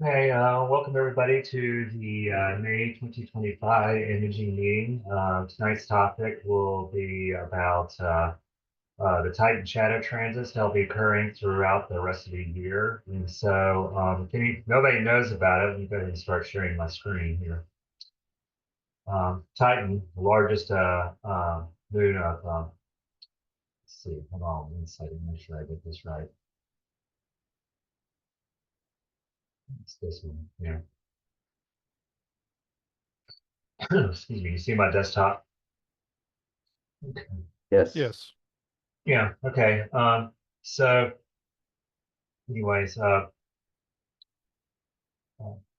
Okay, welcome everybody to the May 2025 imaging meeting. Tonight's topic will be about the Titan shadow transits that'll be occurring throughout the rest of the year. And so, if nobody knows about it, let me go ahead and start sharing my screen here. Titan, the largest moon of, let's see, hold on one second, make sure I get this right. It's this one, yeah. Excuse me, you see my desktop? Okay. Yes. Yes. Yeah, okay. So anyways, let's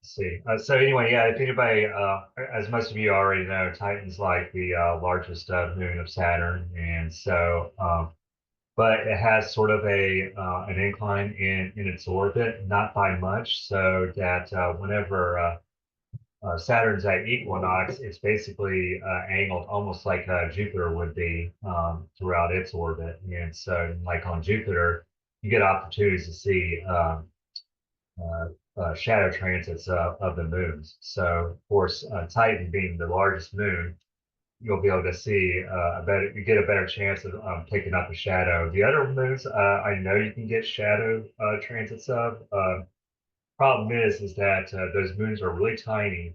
see. So anyway, yeah, if anybody, as most of you already know, Titan's like the largest moon of Saturn, and so, but it has sort of a an incline in its orbit, not by much, so that whenever Saturn's at equinox, it's basically angled almost like Jupiter would be throughout its orbit, and so like on Jupiter, you get opportunities to see. Shadow transits of the moons. So, of course, Titan being the largest moon, you'll be able to see you get a better chance of picking up a shadow. The other moons, I know you can get shadow transits of. Problem is that those moons are really tiny,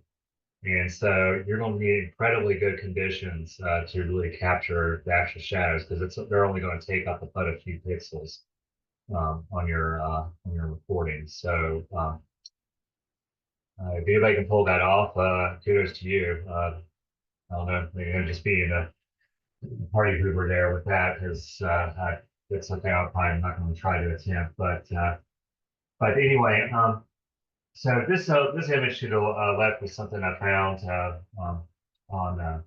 and so you're going to need incredibly good conditions to really capture the actual shadows because they're only going to take up but a few pixels on your recording. So if anybody can pull that off, kudos to you. I don't know, maybe I'm just being a party hoover there with that because that's something I'm probably not going to try to attempt. But anyway, so this image to the left was something I found on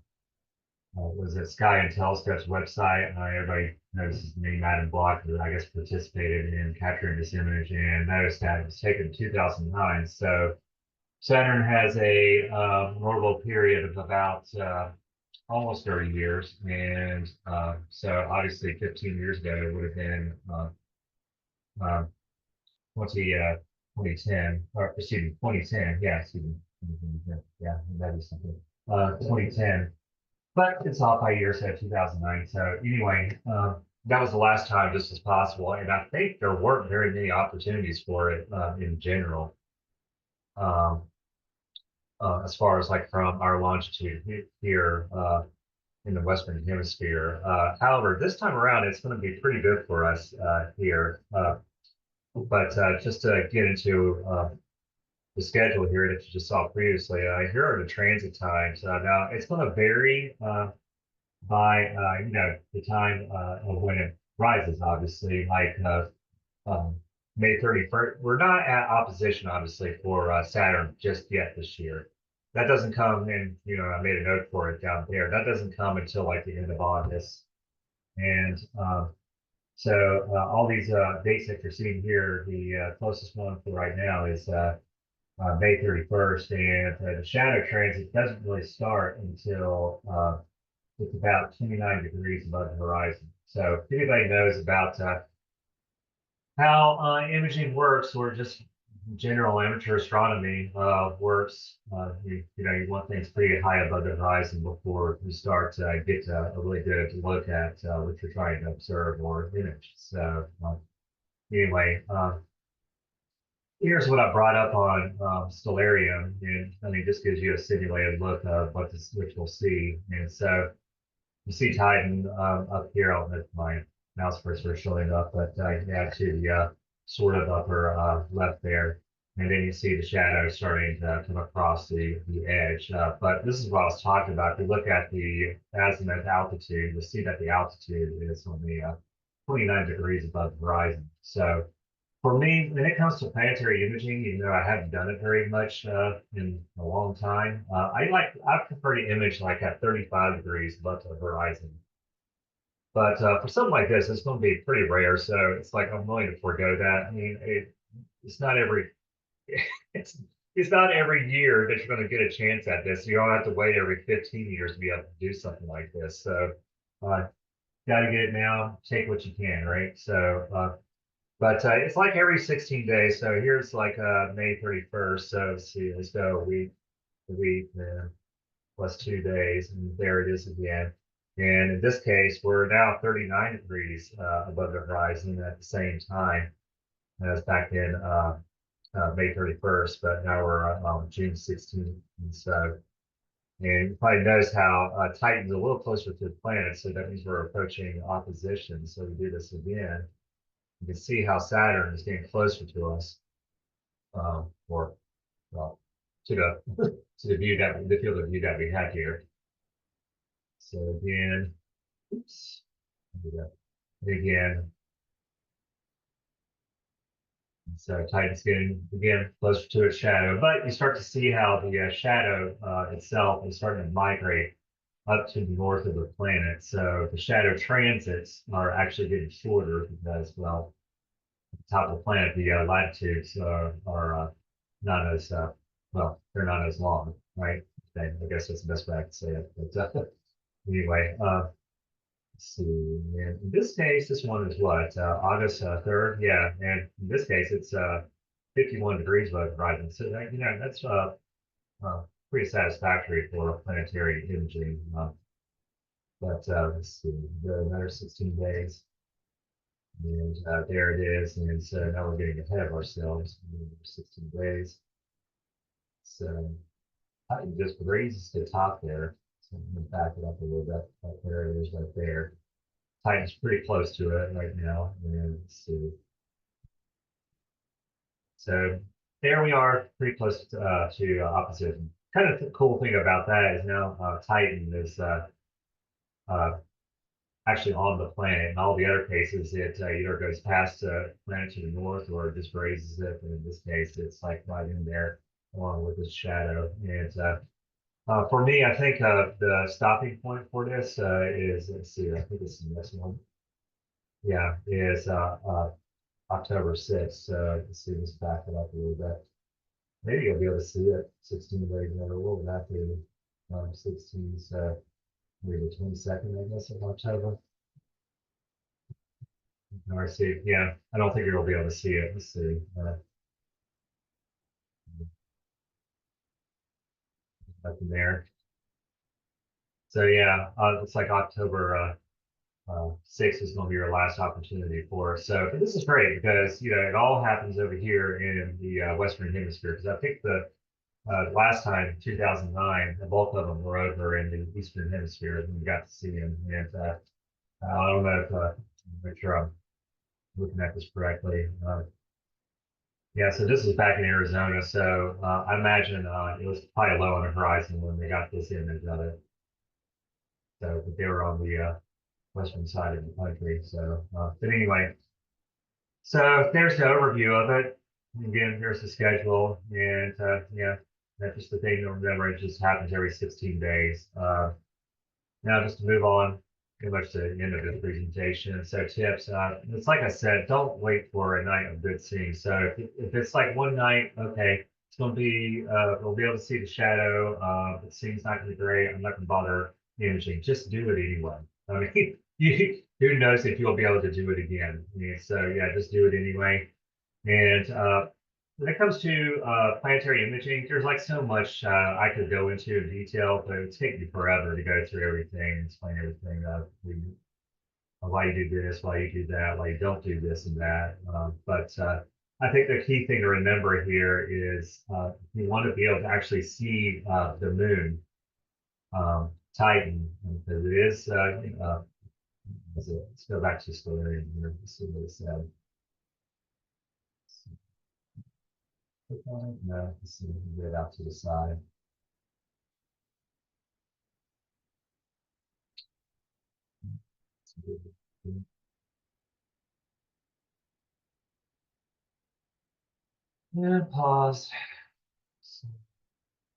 was it Sky and Telescope's website. Everybody notices me, Madden Block, who I guess participated in capturing this image and noticed that it was taken in 2009. So Saturn has a notable period of about almost 30 years, and so obviously 15 years ago it would have been uh, 20, 2010, or excuse me, 2010, yeah, excuse me, yeah, that is something, 2010, but it's off by a year, so 2009. So anyway, that was the last time this was possible, and I think there weren't very many opportunities for it in general. Um, as far as like from our longitude here in the Western Hemisphere. However, this time around, it's going to be pretty good for us here. But just to get into the schedule here that you just saw previously, here are the transit times. Now, it's going to vary by the time of when it rises, obviously, like um, May 31st. We're not at opposition, obviously, for Saturn just yet this year. That doesn't come in, I made a note for it down there. That doesn't come until like the end of August. And so all these dates that you're seeing here, the closest one for right now is May 31st. And the shadow transit doesn't really start until it's about 29 degrees above the horizon. So if anybody knows about how imaging works, or just general amateur astronomy works. You want things pretty high above the horizon before you start to get a really good look at what you're trying to observe or image. So anyway, here's what I brought up on Stellarium, and I mean this gives you a simulated look of which we'll see. And so you see Titan up here. I'll let my mouse cursor showing up, but yeah, to the sort of upper left there. And then you see the shadow starting to come across the edge. But this is what I was talking about. If you look at the azimuth altitude, you'll see that the altitude is only 29 degrees above the horizon. So for me, when it comes to planetary imaging, even though I haven't done it very much in a long time, I prefer to image like at 35 degrees above the horizon. But for something like this, it's going to be pretty rare. So it's like I'm willing to forego that. I mean, it's not every it's it's not every year that you're going to get a chance at this. You don't have to wait every 15 years to be able to do something like this. So got to get it now. Take what you can, right? So But it's like every 16 days. So here's like May 31st. So let's see, let's go a week, then plus 2 days, and there it is again. And in this case, we're now 39 degrees above the horizon at the same time as back in May 31st, but now we're June 16th. And so, and you probably notice how Titan's a little closer to the planet, so that means we're approaching opposition. So we do this again. You can see how Saturn is getting closer to us, or well, to the to the view that the field of view that we have here. So again, oops, do that again. So Titan's getting again closer to its shadow, but you start to see how the shadow itself is starting to migrate up to the north of the planet. So the shadow transits are actually getting shorter because, well, at the top of the planet, the latitudes are not as well, they're not as long, right? I guess that's the best way I can say it. But anyway, let's see. And in this case, this one is what August 3rd. Yeah, and in this case, it's 51 degrees above horizon. So that, that's pretty satisfactory for planetary imaging. But let's see, another 16 days, and there it is. And so now we're getting ahead of ourselves. 16 days. So I can just raises the top there. So I'm going to back it up a little bit. There it is right there. Titan's pretty close to it right now. And let's see. So there we are, pretty close to opposition. Kind of the cool thing about that is now Titan is uh, actually on the planet. In all the other cases, it either goes past the planet to the north or just grazes it. And in this case, it's like right in there along with its shadow. And for me, I think the stopping point for this is, let's see, I think it's the next one. Yeah, is October 6th. So let's see, let's back it up a little bit. Maybe you'll be able to see it 16 days later. What would that be? 16, so maybe the 22nd, I guess, of October. Or see, yeah, I don't think you'll be able to see it. Let's see. Up in there. So yeah, it's like October 6th is going to be your last opportunity for us. So this is great because it all happens over here in the Western Hemisphere. Because I think the last time, 2009, the bulk of them were over in the Eastern Hemisphere, and we got to see them. And I don't know if make sure I'm looking at this correctly. Yeah, so this is back in Arizona. So I imagine it was probably low on the horizon when they got this image of it. So, but they were on the western side of the country. So, but anyway, so there's the overview of it. Again, here's the schedule, and yeah, that's just the thing to remember. It just happens every 16 days. Now, just to move on, pretty much to the end of this presentation. So tips, it's like I said, don't wait for a night of good seeing. So if it's like one night, okay, it's going to be, we'll be able to see the shadow. The scene's not going to be great. I'm not going to bother imaging. Just do it anyway. I mean, who knows if you'll be able to do it again. I mean, so yeah, just do it anyway. And when it comes to planetary imaging, there's like so much I could go into in detail, but it would take me forever to go through everything, explain everything. Why you do this, why you do that, why you don't do this and that. But I think the key thing to remember here is you want to be able to actually see the moon, Titan, because it is. Let's go back to Stellarium here. Let's see what it said. No, let's see, get it out to the side. And pause.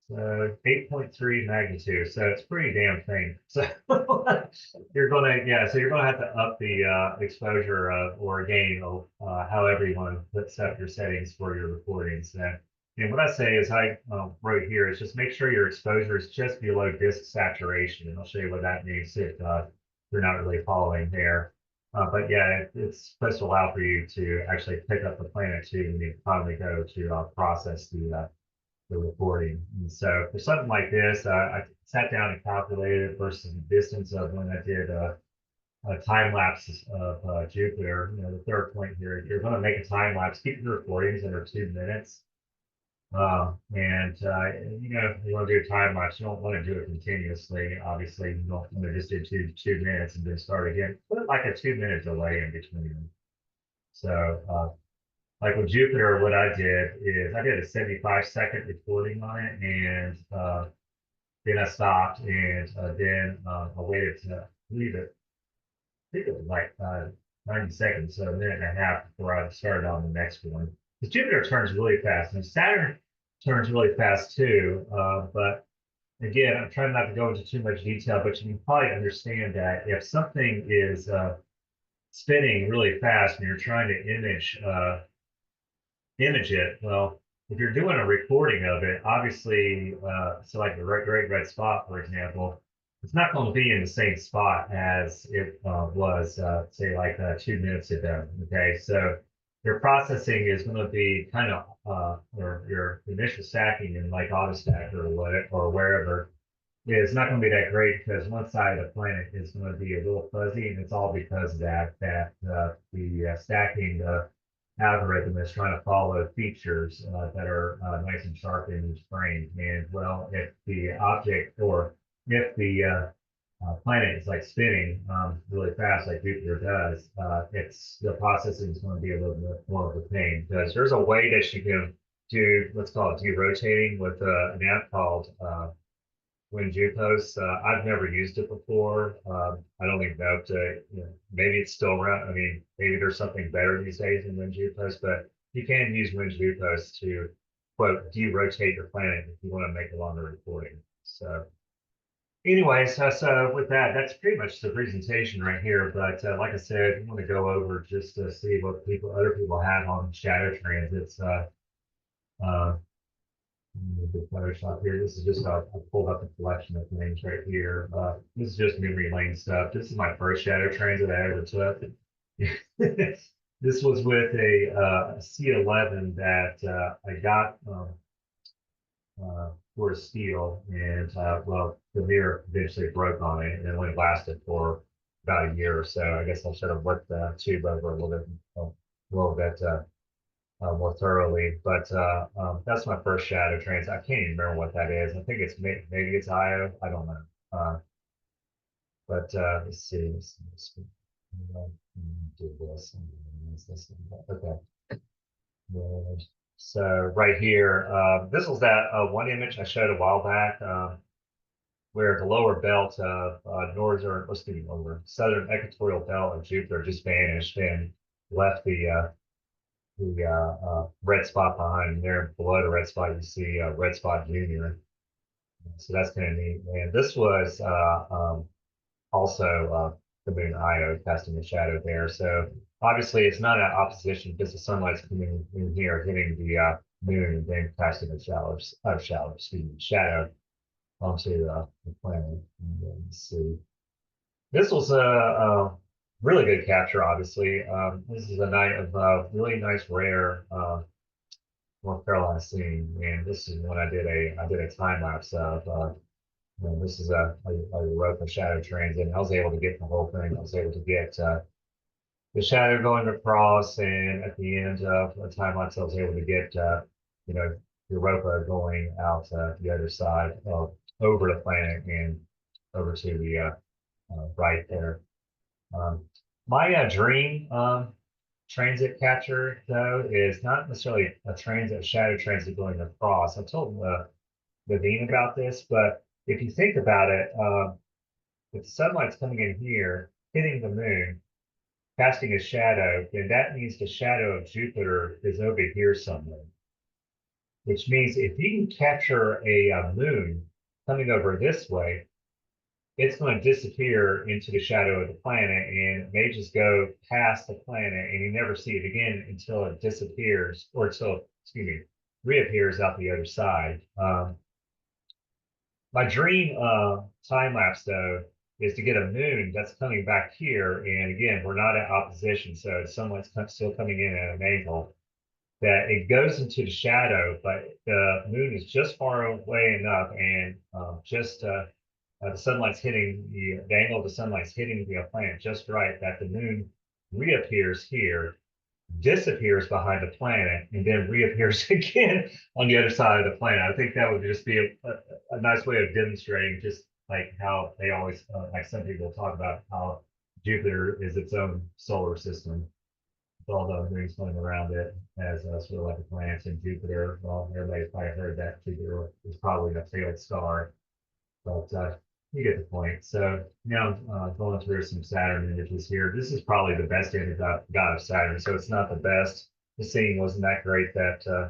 So 8.3 magnitude. So it's pretty damn faint. So so you're gonna have to up the exposure or gain of however you want to set your settings for your recordings. And what I say is I wrote here is just make sure your exposure is just below disk saturation. And I'll show you what that means if you're not really following there. But yeah, it's supposed to allow for you to actually pick up the planet too when you finally go to process the recording. And so for something like this, I sat down and calculated versus the distance of when I did time lapses of Jupiter. You know, the third point here, if you're going to make a time lapse, keep your recordings under 2 minutes. And you know, if you want to do a time lapse, you don't want to do it continuously. Obviously, you don't want to just do two minutes and then start again. Put like a 2 minute delay in between them. So, like with Jupiter, what I did is I did a 75-second recording on it, and then I stopped, and then I waited to leave it. I think it was like 90 seconds, so a minute and a half before I started on the next one. Because Jupiter turns really fast, and Saturn turns really fast too. But again, I'm trying not to go into too much detail, but you can probably understand that if something is spinning really fast and you're trying to image it, well, if you're doing a recording of it, obviously, so like the Great Red Spot, for example, it's not going to be in the same spot as it was, say, like 2 minutes ago. Okay, so your processing is going to be kind of, or your initial stacking in like AutoStack or what, or wherever, is not going to be that great because one side of the planet is going to be a little fuzzy, and it's all because of that the stacking algorithm is trying to follow features that are nice and sharp in each frame. And well, if the object or if the planet is like spinning really fast, like Jupiter does, it's the processing is going to be a little bit more of a pain because there's a way that you can do what's called derotating with an app called WinJupos. I've never used it before. I don't even know if maybe it's still around. I mean, maybe there's something better these days than WinJupos, but you can use WinJupos to quote derotate your planet if you want to make a longer recording. So, anyways, so with that, that's pretty much the presentation right here. But like I said, I want to go over just to see what other people have on shadow transits. Uh, the Photoshop here. This is just I pulled up a collection of things right here. This is just memory lane stuff. This is my first shadow transit I ever took. This was with a C11 that I got for steel, and well, the mirror eventually broke on it, and it only lasted for about a year or so. I guess I should have looked the tube over a little bit more thoroughly. But that's my first shadow trans. I can't even remember what that is. I think it's maybe it's IO. I don't know. But let's see. Do this. Okay. So right here, this was that one image I showed a while back where the lower belt of northern, what's the lower southern equatorial belt of Jupiter just vanished and left the red spot behind there. Below the red spot, you see red spot junior. So that's kind of neat. And this was also the moon Io casting a shadow there. So obviously it's not an opposition because the sunlight's coming in here, hitting the moon, and then casting a shadow onto the planet. And then let's see. This was a really good capture, obviously. This is a night of really nice, rare North Carolina scene, and this is when I did a time lapse of. This is a Europa shadow transit, and I was able to get the whole thing. I was able to get the shadow going across, and at the end of a time lapse, I was able to get you know Europa going out the other side over the planet and over to the right there. Um, my dream transit capture, though, is not necessarily a transit, shadow transit going across. I told Naveen about this, but if you think about it, if the sunlight's coming in here, hitting the moon, casting a shadow, then that means the shadow of Jupiter is over here somewhere. Which means if you can capture a moon coming over this way, it's going to disappear into the shadow of the planet, and it may just go past the planet and you never see it again until it disappears or until, excuse me, reappears out the other side. My dream time lapse, though, is to get a moon that's coming back here. And again, we're not at opposition, so sunlight's still coming in at an angle that it goes into the shadow, but the moon is just far away enough, and just the sunlight's hitting the angle of the sunlight's hitting the planet just right that the moon reappears here, disappears behind the planet, and then reappears again on the other side of the planet. I think that would just be a nice way of demonstrating just like how they always, like some people talk about how Jupiter is its own solar system with all the moons going around it as sort of like a planet. And Jupiter, well, everybody's probably heard that Jupiter is probably a failed star, but you get the point. So now going through some Saturn images here. This is probably the best image I've got of Saturn. So it's not the best. The scene wasn't that great that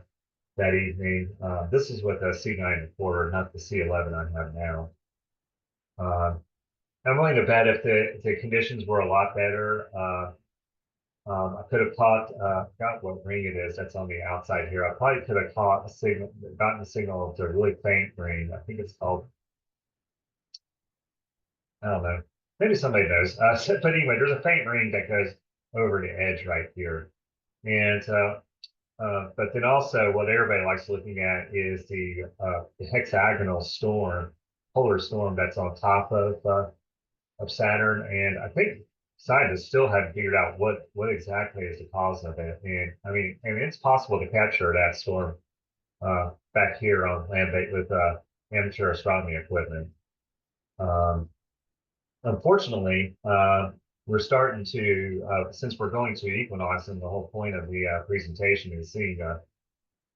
evening. This is with a C9 1/4, not the C11 I have now. I'm willing to bet if the conditions were a lot better, I could have caught, got what ring it is that's on the outside here. I probably could have caught a signal, gotten a signal of the really faint ring. I think it's called, I don't know. Maybe somebody knows. But anyway, there's a faint ring that goes over the edge right here. And but then also what everybody likes looking at is the hexagonal storm, polar storm that's on top of Saturn. And I think scientists still haven't figured out what exactly is the cause of it. And I mean, it's possible to capture that storm back here on land with amateur astronomy equipment. Unfortunately, we're starting to, since we're going to equinox, and the whole point of the presentation is seeing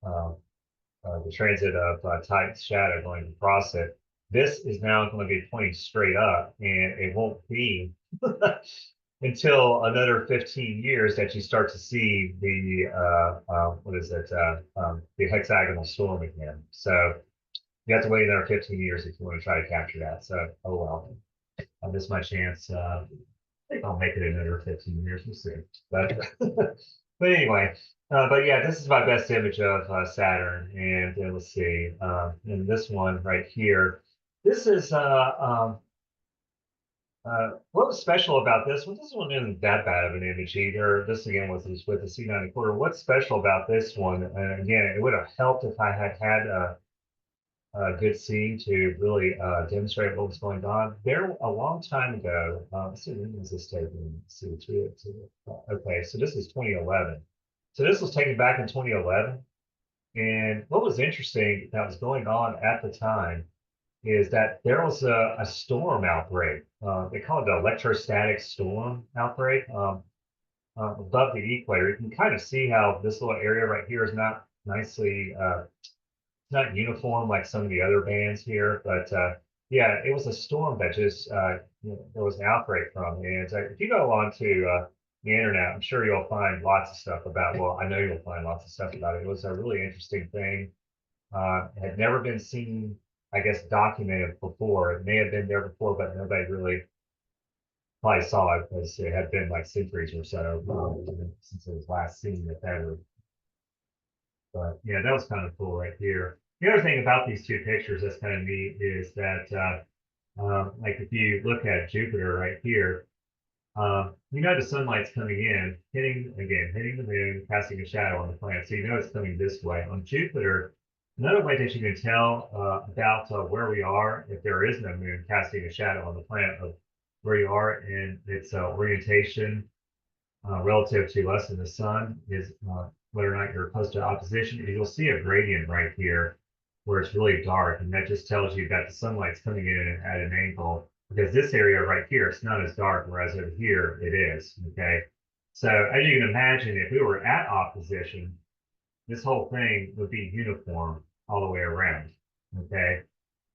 the transit of Titan's shadow going across it. This is now going to be pointing straight up, and it won't be until another 15 years that you start to see the the hexagonal storm again. So you have to wait another 15 years if you want to try to capture that. So, oh well, I missed my chance. I think I'll make it another 15 years. We'll see. But but anyway, but yeah, this is my best image of Saturn, and let's see, and this one right here. This is what was special about this one? This one isn't that bad of an image either. This again was with the C9 1/4. What's special about this one? And again, it would have helped if I had had a good scene to really demonstrate what was going on. There, a long time ago, let's see, when was this taken? Let's see, okay, so this is 2011. So this was taken back in 2011. And what was interesting that was going on at the time is that there was a storm outbreak. They call it the electrostatic storm outbreak above the equator. You can kind of see how this little area right here is not nicely, not uniform like some of the other bands here, but yeah, it was a storm that just, there was an outbreak from. And if you go onto the internet, I'm sure you'll find lots of stuff about, well, I know you'll find lots of stuff about it. It was a really interesting thing. Had never been seen, I guess, documented before. It may have been there before, but nobody really probably saw it because it had been like centuries or so since it was last seen, if ever. But yeah, that was kind of cool right here. The other thing about these two pictures that's kind of neat is that, like if you look at Jupiter right here, you know the sunlight's coming in, hitting the moon, casting a shadow on the planet. So you know it's coming this way. On Jupiter, another way that you can tell about where we are if there is no moon casting a shadow on the planet of where you are in its orientation relative to us and the sun is whether or not you're close to opposition. And you'll see a gradient right here where it's really dark, and that just tells you that the sunlight's coming in at an angle, because this area right here, it's not as dark, whereas over here it is, okay? So as you can imagine, if we were at opposition, this whole thing would be uniform all the way around, okay?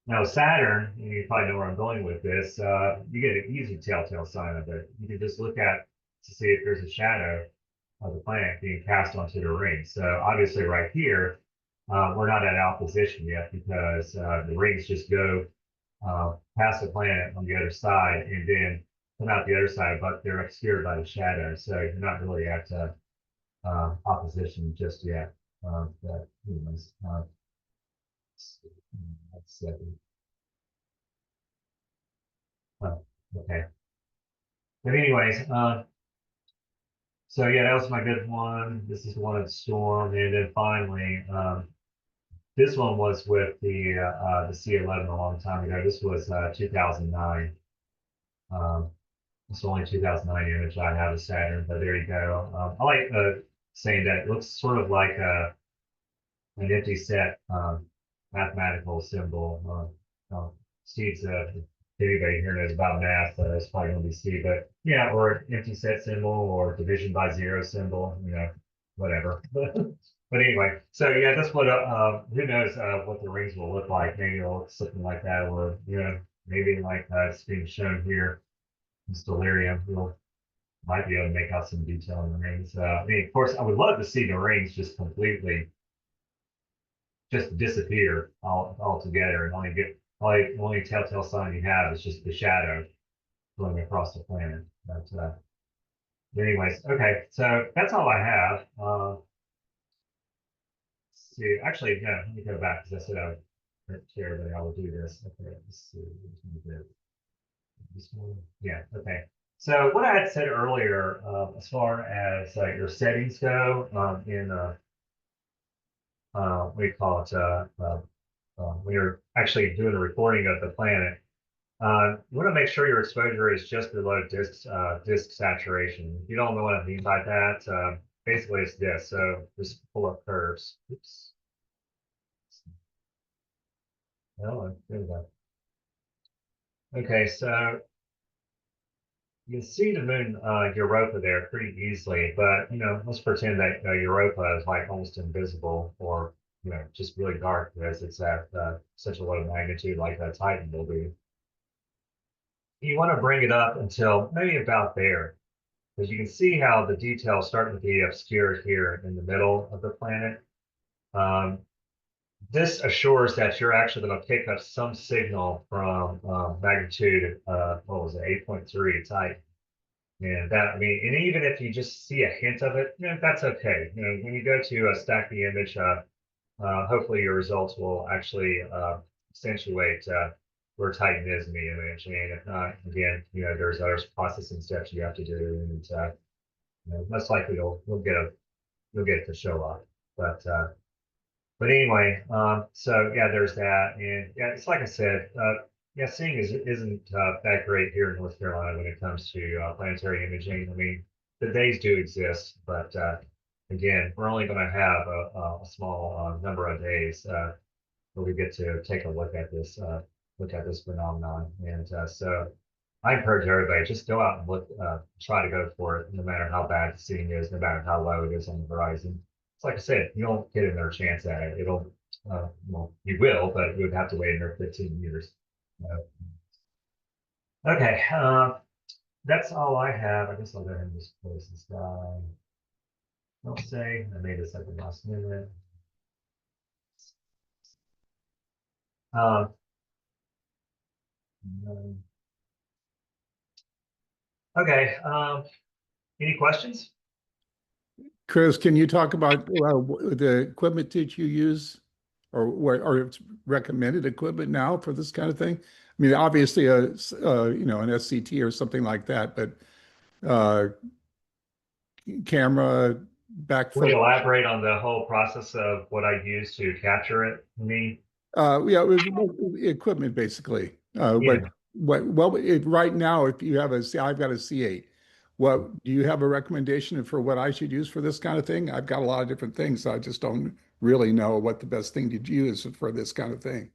Now Saturn, and you probably know where I'm going with this, you get an easy telltale sign of it. You can just look at to see if there's a shadow of the planet being cast onto the ring. So obviously right here, we're not at opposition yet because the rings just go past the planet on the other side and then come out the other side, but they're obscured by the shadow. So you're not really at opposition just yet. But anyways, let's see. Okay. But anyways, so yeah, that was my good one. This is the one of the storm, and then finally, this one was with the C11 a long time ago. This was 2009. Um, it's only 2009 image I have of Saturn, but there you go. I like saying that it looks sort of like an empty set mathematical symbol. Steve's if anybody here knows about math, it's probably going to be Steve, but yeah, or an empty set symbol or division by zero symbol, whatever. But anyway, so yeah, that's what who knows what the rings will look like. Maybe it'll look something like that, or maybe like it's being shown here in Stellarium. We'll might be able to make out some detail in the rings. I mean, of course, I would love to see the rings just completely just disappear altogether and only telltale sign you have is just the shadow going across the planet. But anyways, okay, so that's all I have. Let's see, actually, no, let me go back because I said I would share that I would do this. Okay, let's see. This one, yeah, okay. So what I had said earlier, as far as your settings go, in what do you call it? When you're actually doing the recording of the planet, you want to make sure your exposure is just below disk saturation. If you don't know what I mean by that, basically it's this. So just pull up curves. Oops. Oh, there we go. Okay, so you can see the moon Europa there pretty easily, but let's pretend that Europa is like almost invisible, or just really dark because it's at such a low magnitude like that Titan will be. You want to bring it up until maybe about there, because you can see how the detail is starting to be obscured here in the middle of the planet. Um, this assures that you're actually going to pick up some signal from magnitude, what was it, 8.3 Titan. And that, I mean, and even if you just see a hint of it, that's okay. When you go to stack the image, hopefully your results will actually accentuate where Titan is in the image. And if not, again, there's other processing steps you have to do, and most likely you'll get it to show up. But anyway, so yeah, there's that, and yeah, it's like I said, yeah, seeing isn't that great here in North Carolina when it comes to planetary imaging. I mean, the days do exist, but again, we're only going to have a small number of days where we get to take a look at this phenomenon, and so I encourage everybody just go out and look, try to go for it, no matter how bad the seeing is, no matter how low it is on the horizon. It's like I said, you don't get another chance at it. Well, you will, but you would have to wait another 15 years. Okay, that's all I have. I guess I'll go ahead and just close this guy. Don't say I made this at the last minute. Um, okay. Any questions? Chris, can you talk about the equipment that you use, or what, or it's recommended equipment now for this kind of thing? I mean, obviously, an SCT or something like that, but uh, camera, Can we backflow. elaborate on the whole process of what I use to capture it? I mean, Yeah, it was equipment basically. But yeah, right now, if you have I've got a C8. What do you have a recommendation for what I should use for this kind of thing? I've got a lot of different things, so I just don't really know what the best thing to use for this kind of thing.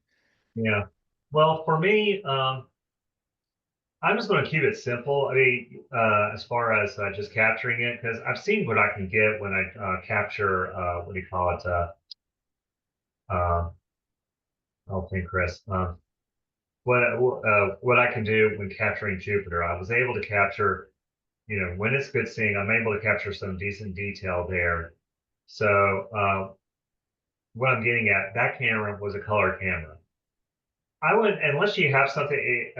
yeah. Well, for me, I'm just going to keep it simple. I mean, as far as just capturing it, because I've seen what I can get when I capture, what do you call it? Uh, oh, think, Chris. What I can do when capturing Jupiter, I was able to capture, when it's good seeing, I'm able to capture some decent detail there. So what I'm getting at, that camera was a color camera. I would, unless you have something.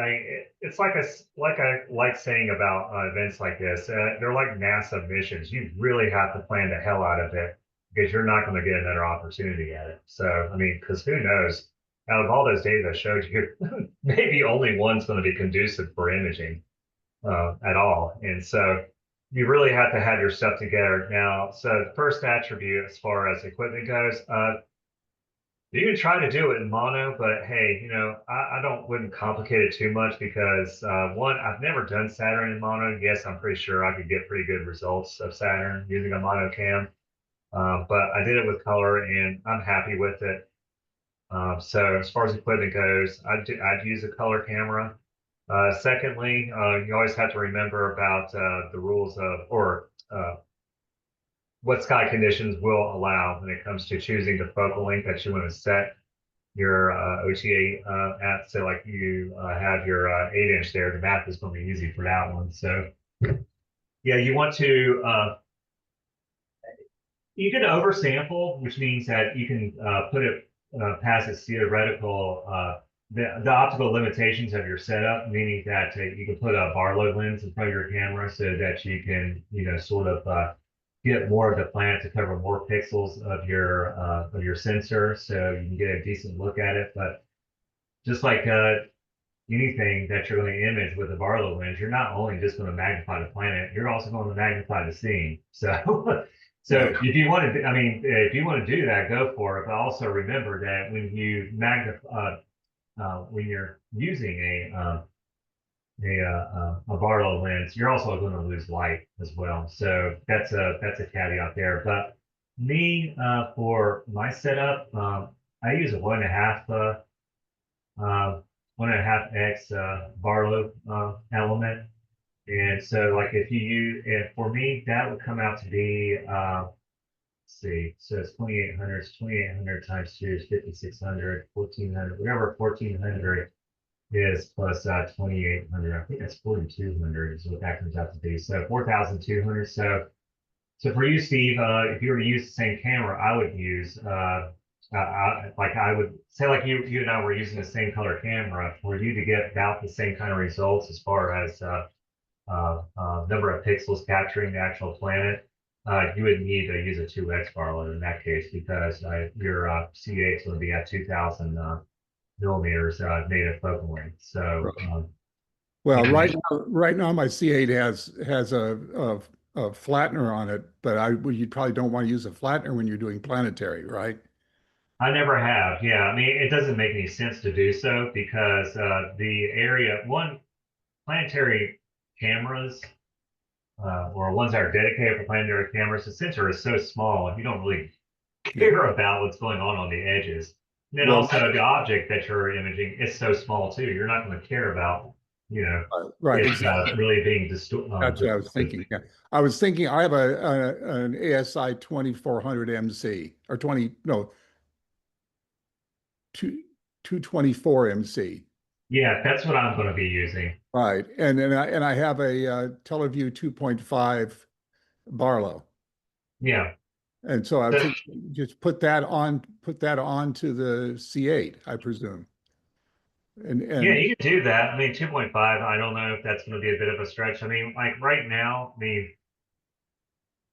It's like I like saying about events like this. They're like NASA missions. You really have to plan the hell out of it because you're not going to get another opportunity at it. So I mean, because who knows? out of all those days I showed you, maybe only one's going to be conducive for imaging at all. And so you really have to have your stuff together. Now, so the first attribute as far as equipment goes, you can try to do it in mono, but hey, I don't wouldn't complicate it too much because one, I've never done Saturn in mono. Yes, I'm pretty sure I could get pretty good results of Saturn using a mono cam. But I did it with color and I'm happy with it. So as far as equipment goes, I'd use a color camera. Secondly, you always have to remember about the rules of, or what sky conditions will allow when it comes to choosing the focal length that you want to set your OTA at. So like you have your 8-inch there, the math is going to be easy for that one. So yeah, you want to, you can oversample, which means that you can put it past its theoretical, the optical limitations of your setup, meaning that you can put a Barlow lens in front of your camera so that you can, sort of get more of the planet to cover more pixels of your sensor, so you can get a decent look at it. But just like anything that you're going to image with a Barlow lens, you're not only just going to magnify the planet, you're also going to magnify the scene. So, so Right. if you want to, I mean, if you want to do that, go for it. But also remember that when you magnify, when you're using a Barlow lens, you're also going to lose light as well. So that's a caveat there. But me, for my setup, I use a 1.5x Barlow element. And so like if you use it for me, that would come out to be let's see, so it's 2800, 2800 times 2 is 5600, 1400, whatever 1400 is plus 2800. I think that's 4200 is what that comes out to be. So 4200. So for you, Steve, if you were to use the same camera, I would use like I would say like you and I were using the same color camera for you to get about the same kind of results as far as number of pixels capturing the actual planet. You would need to use a 2x Barlow in that case because your C8 is going to be at 2000 millimeters native focal length. So Right. Well, yeah, right now my C8 has a flattener on it, but well, you probably don't want to use a flattener when you're doing planetary, right? I never have. Yeah, I mean, it doesn't make any sense to do so because the area, one, planetary cameras or ones that are dedicated for planetary cameras, the sensor is so small, you don't really Yeah. care about what's going on the edges. And then Well, also the object that you're imaging is so small too. You're not going to care about, right, it exactly. really being That's what I was distorted. thinking. Yeah. I was thinking I have an ASI 2400 MC or 20, no, 2 224 MC. Yeah, that's what I'm going to be using. Right. And I have a Teleview 2.5 Barlow. Yeah. And so I So, think just put that on to the C8, I presume. yeah, And you can do that. I mean, 2.5, I don't know if that's going to be a bit of a stretch. I mean, like right now, I mean,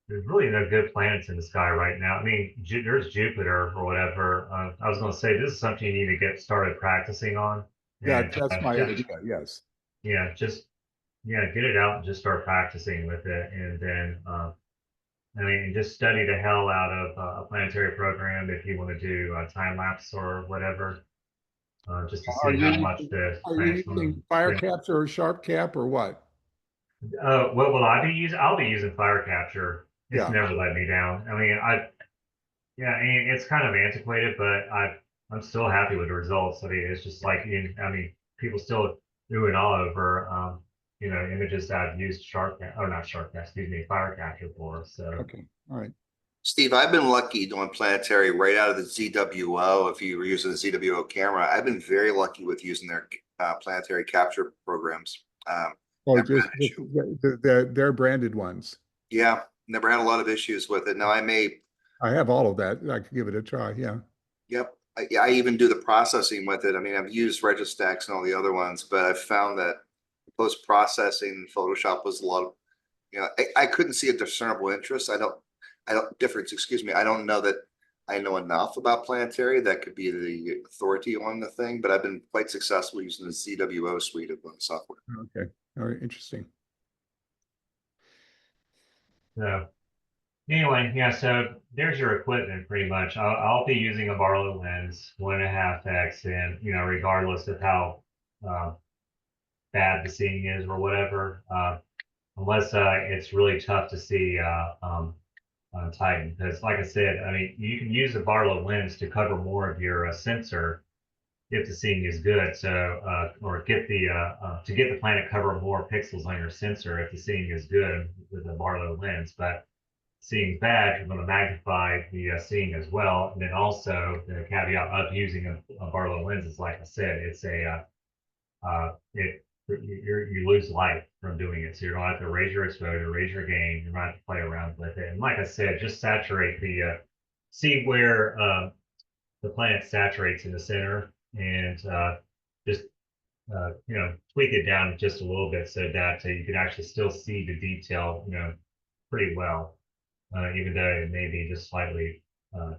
there's really no good planets in the sky right now. I mean, there's Jupiter or whatever. I was going to say this is something you need to get started practicing on, and that's my idea. Yes. yeah, just get it out and just start practicing with it, and then I mean, just study the hell out of a planetary program if you want to do time lapse or whatever, just to Are see how you much the are you planet's going using fire to. caps or sharp cap or what? What will I be using? I'll be using fire capture. It's Yeah. never let me down. I mean, yeah, I mean, it's kind of antiquated, but I'm still happy with the results. I mean, it's just like, I mean, people still do it all over, images that I've used or not sharp, excuse me, fire capture for. So Okay. All right. Steve, I've been lucky doing planetary right out of the ZWO. If you were using the ZWO camera, I've been very lucky with using their planetary capture programs. Oh, Never had just an issue. their branded ones. Yeah, never had a lot of issues with it. Now I may, I have all of that. I could give it a try. Yeah. yep, I even do the processing with it. I mean, I've used Registax and all the other ones, but I've found that post processing in Photoshop was a lot of, I couldn't see a discernible interest. I don't difference, excuse me. I don't know that I know enough about planetary that could be the authority on the thing, but I've been quite successful using the ZWO suite of software. Okay, all right, interesting. So anyway, yeah, so there's your equipment pretty much. I'll be using a Barlow lens, 1.5x, and regardless of how uh, bad the seeing is or whatever, unless it's really tough to see on Titan. Because like I said, I mean, you can use a Barlow lens to cover more of your sensor if the seeing is good. So, or get the to get the planet cover more pixels on your sensor if the seeing is good with a Barlow lens. But seeing bad, you're going to magnify the seeing as well. And then also the caveat of using a Barlow lens is, like I said, it's you lose light from doing it. So you're going to have to raise your exposure, raise your gain. You're going to have to play around with it. And like I said, just saturate see where the planet saturates in the center, and just tweak it down just a little bit so that you can actually still see the detail, pretty well, even though it may be just slightly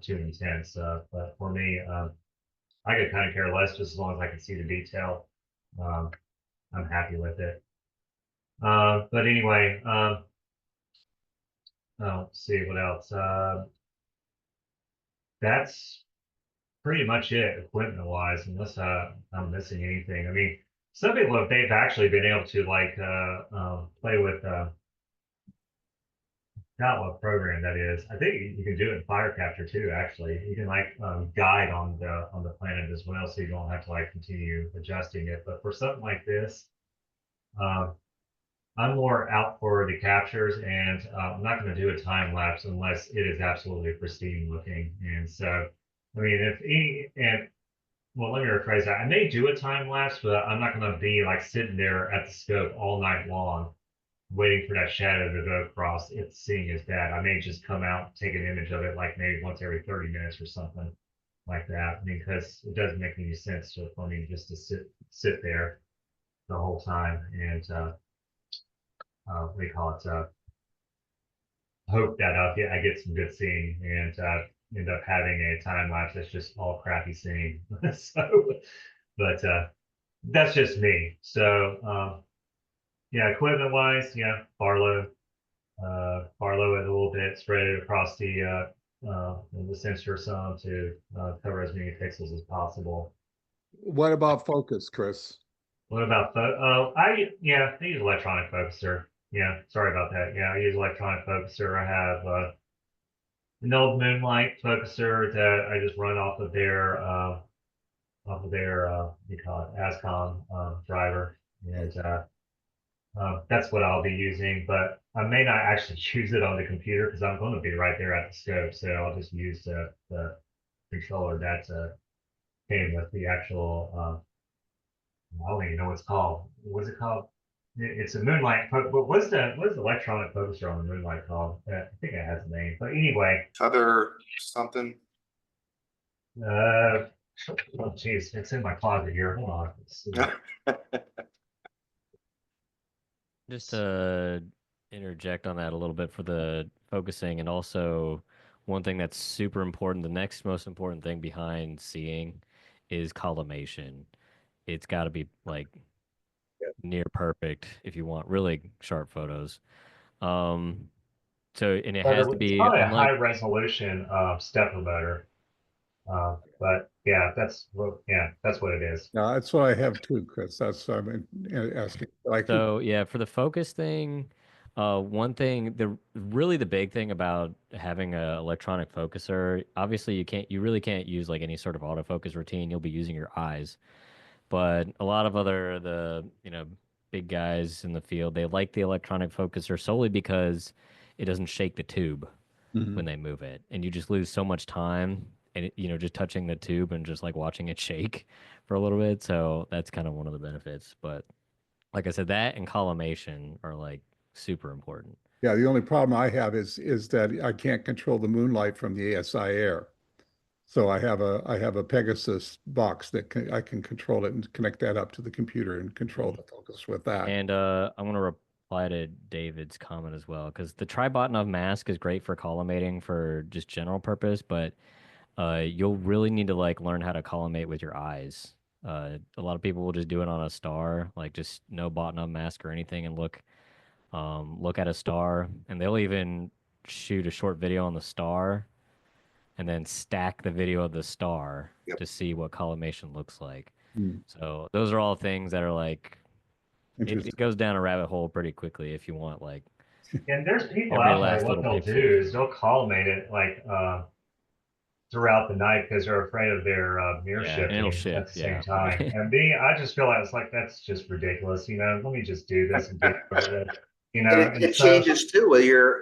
too intense. But for me, I could kind of care less, just as long as I can see the detail. Um, I'm happy with it. But anyway, let's see what else. That's pretty much it equipment wise, unless I'm missing anything. I mean, some people, if they've actually been able to like play with not what program that is. I think you can do it in fire capture too. Actually, you can like guide on the planet as well, so you don't have to like continue adjusting it. But for something like this, uh, I'm more out for the captures, and I'm not going to do a time lapse unless it is absolutely pristine looking. And so, I mean, if any, and well, let me rephrase that. I may do a time lapse, but I'm not going to be like sitting there at the scope all night long waiting for that shadow to go across if the seeing is bad. I may just come out, take an image of it like maybe once every 30 minutes or something like that. I mean, because it doesn't make any sense for me just to sit there the whole time and what do you call it? Hope that I get some good seeing and end up having a time lapse that's just all crappy seeing. So, but that's just me. So yeah, equipment wise, yeah, Barlow it a little bit, spread it across the sensor some to cover as many pixels as possible. What about focus, Chris? What about I use electronic focuser. Yeah, sorry about that. Yeah, I use electronic focuser. I have an old Moonlight focuser that I just run what do you call it, ASCOM driver, and that's what I'll be using, but I may not actually use it on the computer because I'm going to be right there at the scope. So I'll just use the controller that came with the actual, I don't even know what it's called. What's it called? It's a Moonlight, but what is the electronic focuser on the Moonlight called? I think it has a name. But anyway, Other something. oh geez, it's in my closet here. Hold on. Let's see. Just to interject on that a little bit for the focusing, and also one thing that's super important, the next most important thing behind seeing is collimation. It's got to be like near perfect if you want really sharp photos. Um, and it has to It's be probably a unlike high resolution stepper motor. But yeah, that's what it is. No, that's what I have too, Chris. That's what I've been asking. Like, So yeah, for the focus thing, one thing, the big thing about having a electronic focuser, obviously you really can't use like any sort of autofocus routine. You'll be using your eyes. But a lot of the big guys in the field, they like the electronic focuser solely because it doesn't shake the tube when Mhm. they move it, and you just lose so much time and just touching the tube and just like watching it shake for a little bit. So that's kind of one of the benefits. But like I said, that and collimation are like super important. Yeah, the only problem I have is that I can't control the moonlight from the ASI Air. So I have a Pegasus box that I can control it and connect that up to the computer and control the focus with that. And I want to reply to David's comment as well, because the Tribotanov mask is great for collimating for just general purpose, but you'll really need to like learn how to collimate with your eyes. A lot of people will just do it on a star, like just no bottom-up mask or anything, and look at a star, and they'll even shoot a short video on the star, and then stack the video of the star Yep. to see what collimation looks like. Hmm. So those are all things that are like Interesting. it goes down a rabbit hole pretty quickly if you want like And there's people every out there, last what little they'll pixel. do is they'll collimate it like throughout the night because they're afraid of their mirror Yeah, and it'll shifting at shift. the same Yeah. time. And me, I just feel like it's like that's just ridiculous. Let me just do this and get rid of it. And it, And it so changes too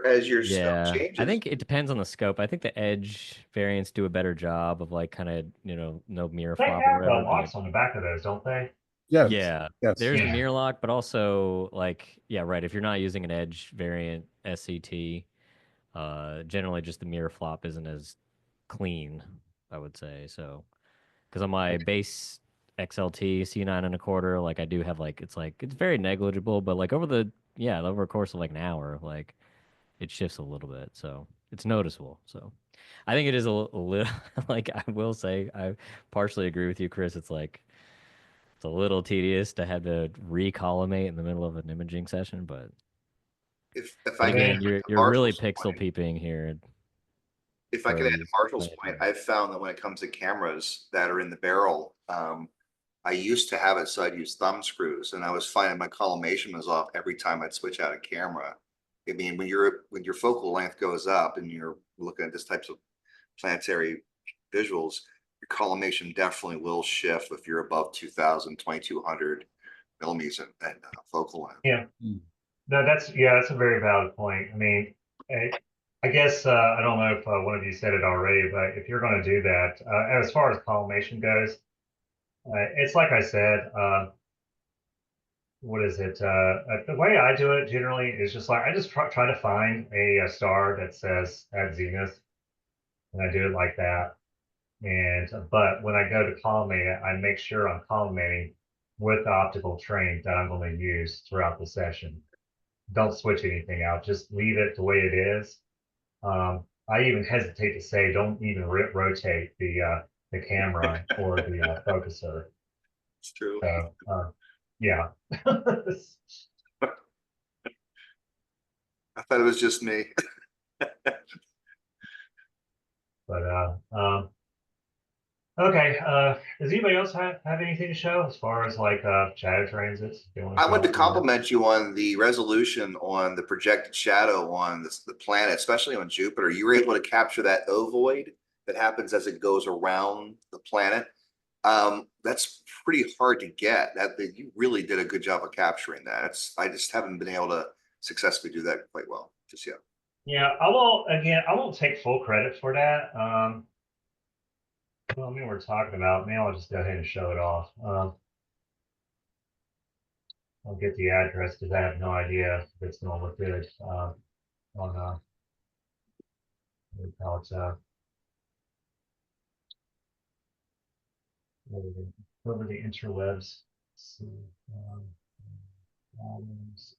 as your scope Yeah, I changes. think it depends on the scope. I think the Edge variants do a better job of like kind of, no mirror they flop or have whatever, but locks on the back of those, don't they? Yes. yeah, Yes. there's the Yeah. mirror lock, but also like, yeah, right. If you're not using an Edge variant SCT, generally just the mirror flop isn't as clean, I would say. So, because on my base XLT C9 1/4, like I do have like it's very negligible, but like over a course of like an hour, like it shifts a little bit, so it's noticeable. So I think it is a little like I will say I partially agree with you, Chris. It's a little tedious to have to recollimate in the middle of an imaging session, If but I can add again, you're to you're really Marshall's pixel point, peeping here. if I For can add to these Marshall's point, planetary. I've found that when it comes to cameras that are in the barrel, I used to have it so I'd use thumb screws, and I was finding my collimation was off every time I'd switch out a camera. I mean, when your focal length goes up and you're looking at this types of planetary visuals, your collimation definitely will shift if you're above 2000, 2200 millimeters and focal length. Yeah. Hmm. No, that's a very valid point. I mean, I guess I don't know if one of you said it already, but if you're going to do that, as far as collimation goes, it's like I said. What is it? The way I do it generally is just like I just try to find a star that says at zenith, and I do it like that. And but when I go to collimate it, I make sure I'm collimating with the optical train that I'm going to use throughout the session. Don't switch anything out. Just leave it the way it is. I even hesitate to say don't even rotate the camera or the focuser. It's true. So yeah. I thought it was just me. But okay. Does anybody else have anything to show as far as like shadow transits? I want to compliment you on the resolution on the projected shadow on the planet, especially on Jupiter. You were able to capture that ovoid that happens as it goes around the planet. That's pretty hard to get. You really did a good job of capturing that. I just haven't been able to successfully do that quite well just yet. Yeah, I won't take full credit for that. Well, I mean, we're talking about, maybe I'll just go ahead and show it off. I'll get the address because I have no idea if it's going to look good on what do you call it, over the interwebs. Let's see, albums.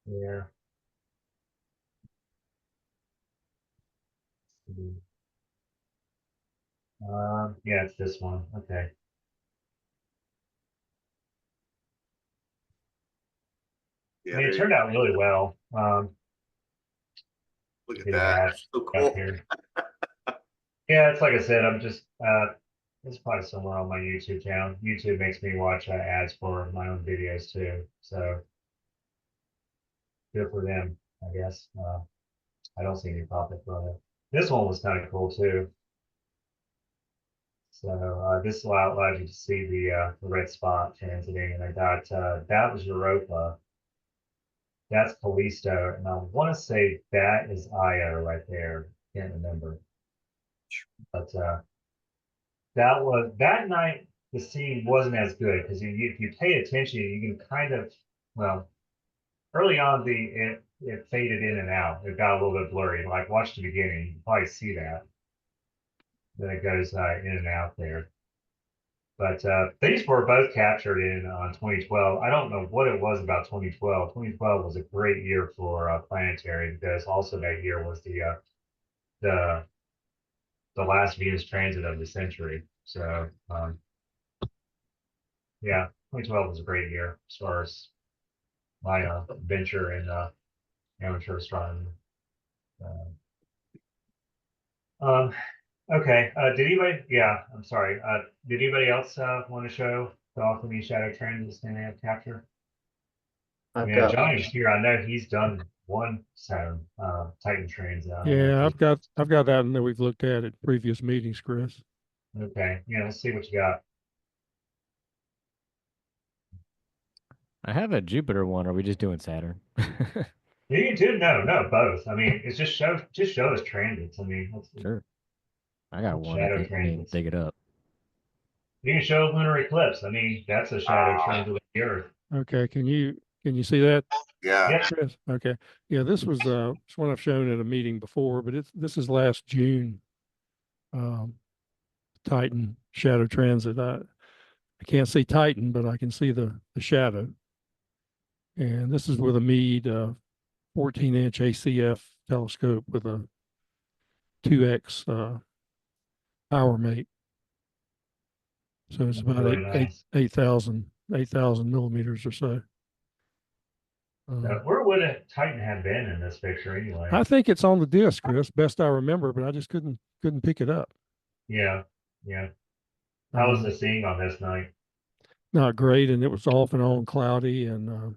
There. Yeah, it's this one. Okay. Yeah, I mean, it there you turned go. out really well. Look at Get an that. ad So up cool. here. Yeah, it's like I said, I'm just it's probably somewhere on my YouTube channel. YouTube makes me watch ads for my own videos too, so good for them, I guess. I don't see any profit from it. This one was kind of cool too. So this allowed you to see the red spot transiting, and I got that was Europa. That's Callisto, and I want to say that is Io right there. Can't remember, but that night. The scene wasn't as good because if you pay attention, you can kind of well early on it faded in and out. It got a little bit blurry. Like watch the beginning, you can probably see that. Then it goes in and out there. But these were both captured in 2012. I don't know what it was about 2012. 2012 was a great year for planetary because also that year was the the last Venus transit of the century. So yeah, 2012 was a great year as far as my venture in amateur astronomy. Um, okay. Did anybody? Yeah, I'm sorry. Did anybody else want to show off any shadow transits they may have captured? I've Yeah, got Johnny's here. I know he's done one Saturn Titan transit. I don't know Yeah, if I've got that one that we've looked at previous meetings, Chris. okay. Yeah, let's see what you got. I have a Jupiter one. Are we just doing Saturn? You can do no, both. I mean, it's just show us transits. I mean, Sure. I got one. shadow I can transits. dig it up. You can show lunar eclipse. I mean, that's a shadow transit of the Earth. Okay, can you see that, Yeah, Yep. Chris? Okay. Yeah, this was it's one I've shown at a meeting before, but this is last June. Titan shadow transit. I can't see Titan, but I can see the shadow. And this is with a Meade 14-inch ACF telescope with a 2x power mate. So it's That's about really nice. 8,000 millimeters or so. Where would a Titan have been in this picture anyway? I think it's on the disc, Chris, best I remember, but I just couldn't pick it up. Yeah, yeah. How was Um, the seeing on this night? Not great, and it was off and on cloudy, and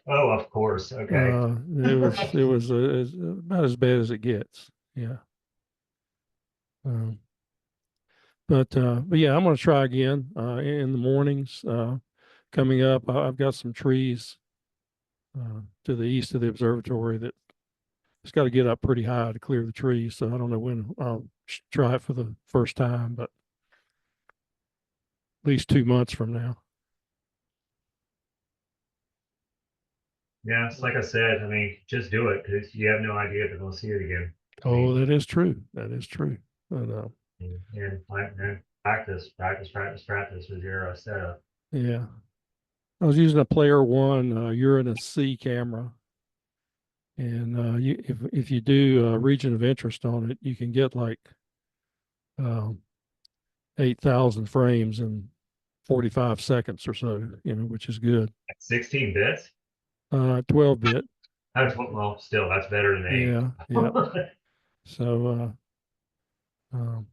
Oh, of course. Okay. it was about as bad as it gets. Yeah. Um, but yeah, I'm going to try again in the mornings. Coming up, I've got some trees to the east of the observatory that it's got to get up pretty high to clear the trees. So I don't know when I'll try it for the first time, but at least 2 months from now. Yeah, it's like I said. I mean, just do it because you have no idea if you're going to see it again. Oh, that is true. That is true. But And practice with your setup. yeah, I was using a Player One Uranus C camera, and if you do a region of interest on it, you can get like 8,000 frames in 45 seconds or so, which is good. 16 bits. 12-bit. That's well, still that's better than 8. Yeah, yeah. So um,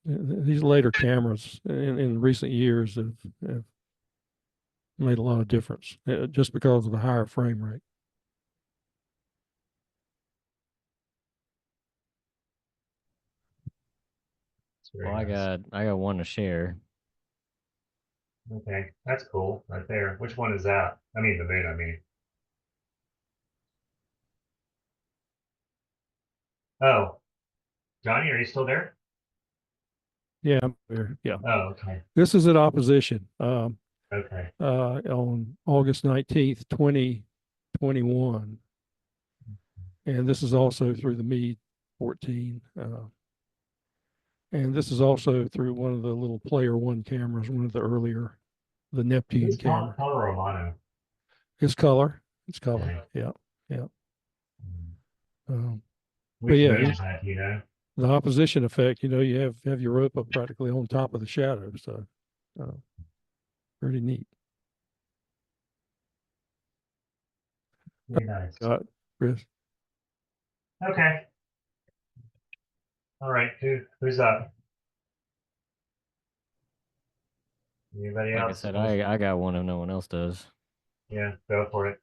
these later cameras in recent years have made a lot of difference just because of the higher frame rate. It's very Well, nice. I got one to share. Okay, that's cool right there. Which one is that? I mean the moon. I mean. Oh, Johnny, are you still there? Yeah, I'm there. Yeah. Oh, okay. This is at opposition Okay. on August 19th, 2021. And this is also through the Meade 14. And this is also through one of the little Player One cameras, one of the earlier, the Neptune It's camera. color or mono. It's color. It's color. Okay. Yeah. Yeah. But Which yeah, moon is that? Do you know? the opposition effect, you have Europa practically on top of the shadow. So pretty neat. Very nice. Got it, Chris. Okay. All right. Who's up? Anybody Like I else? said, I got one if no one else does. Yeah, go for it.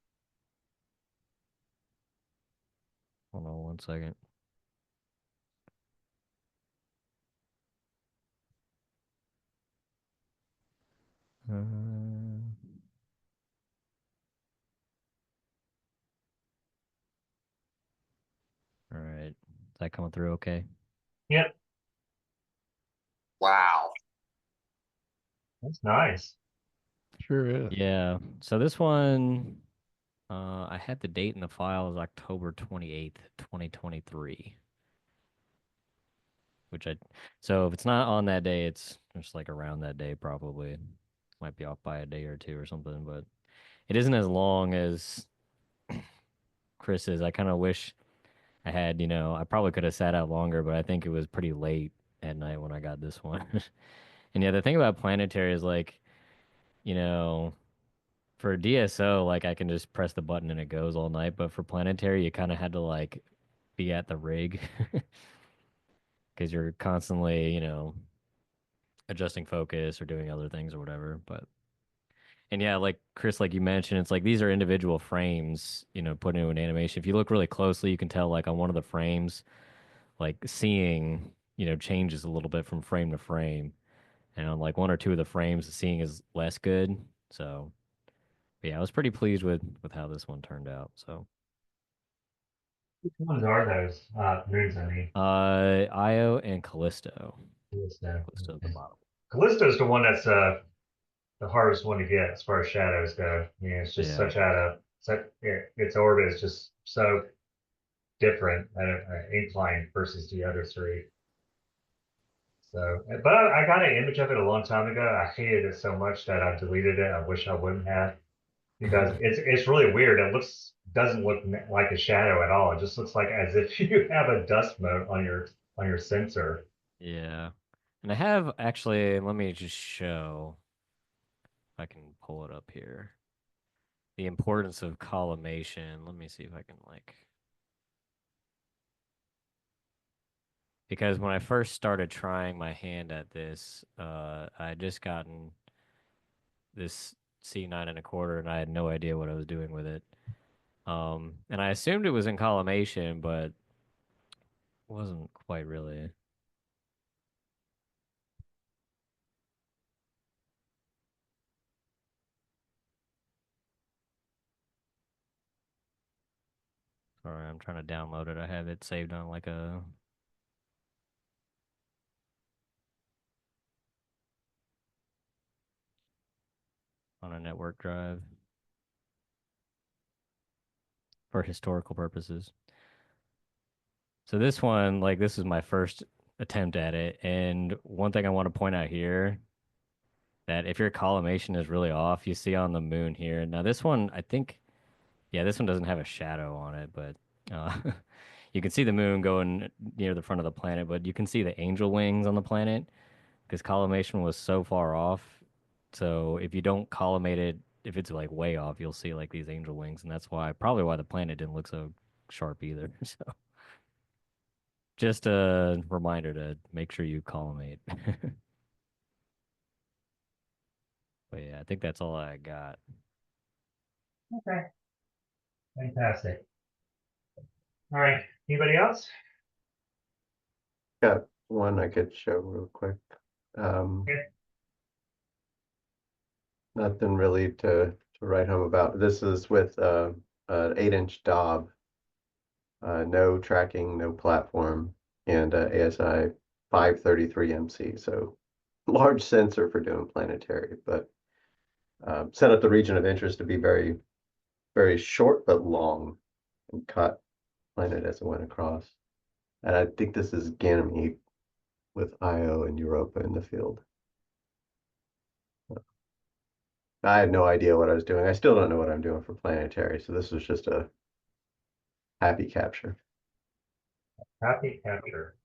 Hold on one second. All right. Is that coming through okay? Yep, wow. that's nice. Sure is. Yeah. So this one, I had the date in the file as October 28th, 2023. So if it's not on that day, it's just like around that day probably. Might be off by a day or two or something, but it isn't as long as Chris is. I kind of wish I had, I probably could have sat out longer, but I think it was pretty late at night when I got this one. And yeah, the thing about planetary is like, you know, for DSO, like I can just press the button and it goes all night, but for planetary, you kind of had to like be at the rig because you're constantly, adjusting focus or doing other things or whatever. But and yeah, like Chris, like you mentioned, it's like these are individual frames, put into an animation. If you look really closely, you can tell like on one of the frames, like seeing, changes a little bit from frame to frame. And on like one or two of the frames, the seeing is less good. So but yeah, I was pretty pleased with how this one turned out. So Which ones are those moons? I mean, Io and Callisto. Callisto. Callisto at the Okay. bottom. Callisto's the one that's the hardest one to get as far as shadows go. I mean, it's just Yeah. its orbit is just so different at an incline versus the other three. So, but I got an image of it a long time ago. I hated it so much that I deleted it. I wish I wouldn't have because it's really weird. It doesn't look like a shadow at all. It just looks like as if you have a dust mote on your sensor. Yeah. And I have actually, let me just show if I can pull it up here. The importance of collimation. Let me see if I can like because when I first started trying my hand at this, I had just gotten this C9 1/4 and I had no idea what I was doing with it. And I assumed it was in collimation, but wasn't quite really. Sorry, I'm trying to download it. I have it saved on like on a network drive for historical purposes. So this one, like this is my first attempt at it. And one thing I want to point out here that if your collimation is really off, you see on the moon here. Now this one, I think, yeah, this one doesn't have a shadow on it, but you can see the moon going near the front of the planet, but you can see the angel wings on the planet because collimation was so far off. So if you don't collimate it, if it's like way off, you'll see like these angel wings, and that's probably why the planet didn't look so sharp either. So just a reminder to make sure you collimate. But yeah, I think that's all I got. Okay, fantastic. All right, anybody else? Got one I could show real quick. Okay. Nothing really to write home about. This is with an 8-inch Dob. No tracking, no platform, and ASI 533 MC. So large sensor for doing planetary, but set up the region of interest to be very, very short but long, and caught planet as it went across. And I think this is Ganymede with Io and Europa in the field. I had no idea what I was doing. I still don't know what I'm doing for planetary, so this was just a happy capture. Happy capture.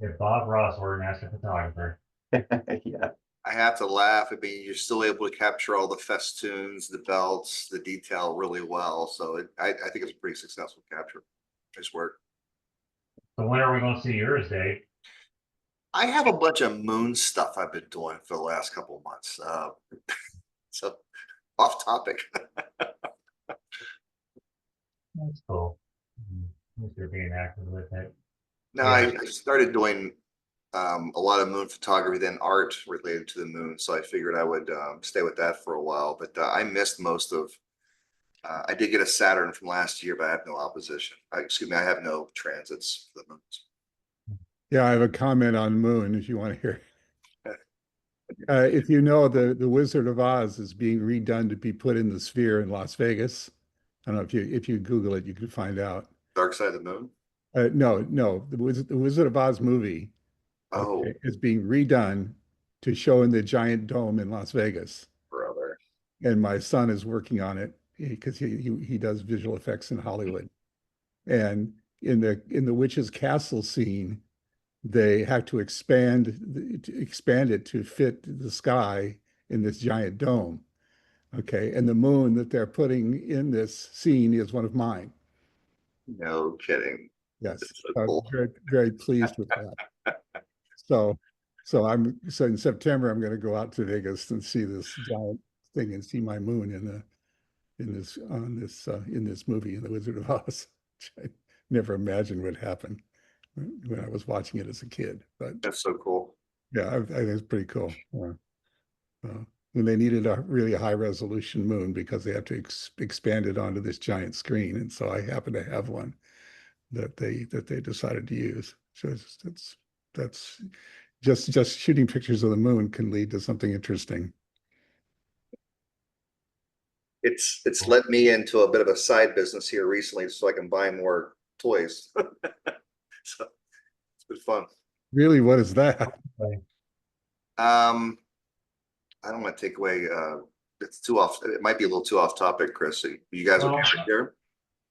If Bob Ross were an astrophotographer. Yeah. I have to laugh. I mean, you're still able to capture all the festoons, the belts, the detail really well. So I think it's a pretty successful capture. Nice work. So when are we gonna see yours, Dave? I have a bunch of moon stuff I've been doing for the last couple of months. So off topic. That's cool. If you're being active with it. No, Yeah. I started doing a lot of moon photography, then art related to the moon. So I figured I would stay with that for a while. But I missed most of. I did get a Saturn from last year, but I have no opposition. Excuse me, I have no transits for the moons. Yeah, I have a comment on moon if you want to hear. If you know the Wizard of Oz is being redone to be put in the Sphere in Las Vegas. I don't know if you Google it, you could find out. Dark side of the moon. No, the Wizard of Oz movie, Oh, okay, is being redone to show in the giant dome in Las Vegas. brother. And my son is working on it because he does visual effects in Hollywood. And in the witch's castle scene, they have to expand it to fit the sky in this giant dome. Okay, and the moon that they're putting in this scene is one of mine. No kidding. Yes, That's so I'm cool. very pleased with that. So, so in September I'm going to go out to Vegas and see this giant thing and see my moon in this movie in The Wizard of Oz, which I never imagined would happen when I was watching it as a kid. But That's so cool. yeah, I think it's pretty cool. When they needed a really high resolution moon because they have to expand it onto this giant screen, and so I happen to have one that they decided to use. So that's just shooting pictures of the moon can lead to something interesting. It's led me into a bit of a side business here recently so I can buy more toys. So it's been fun. Really, what is that? I don't want to take away it's too off, it might be a little too off topic, Chris. So you guys Well, okay there?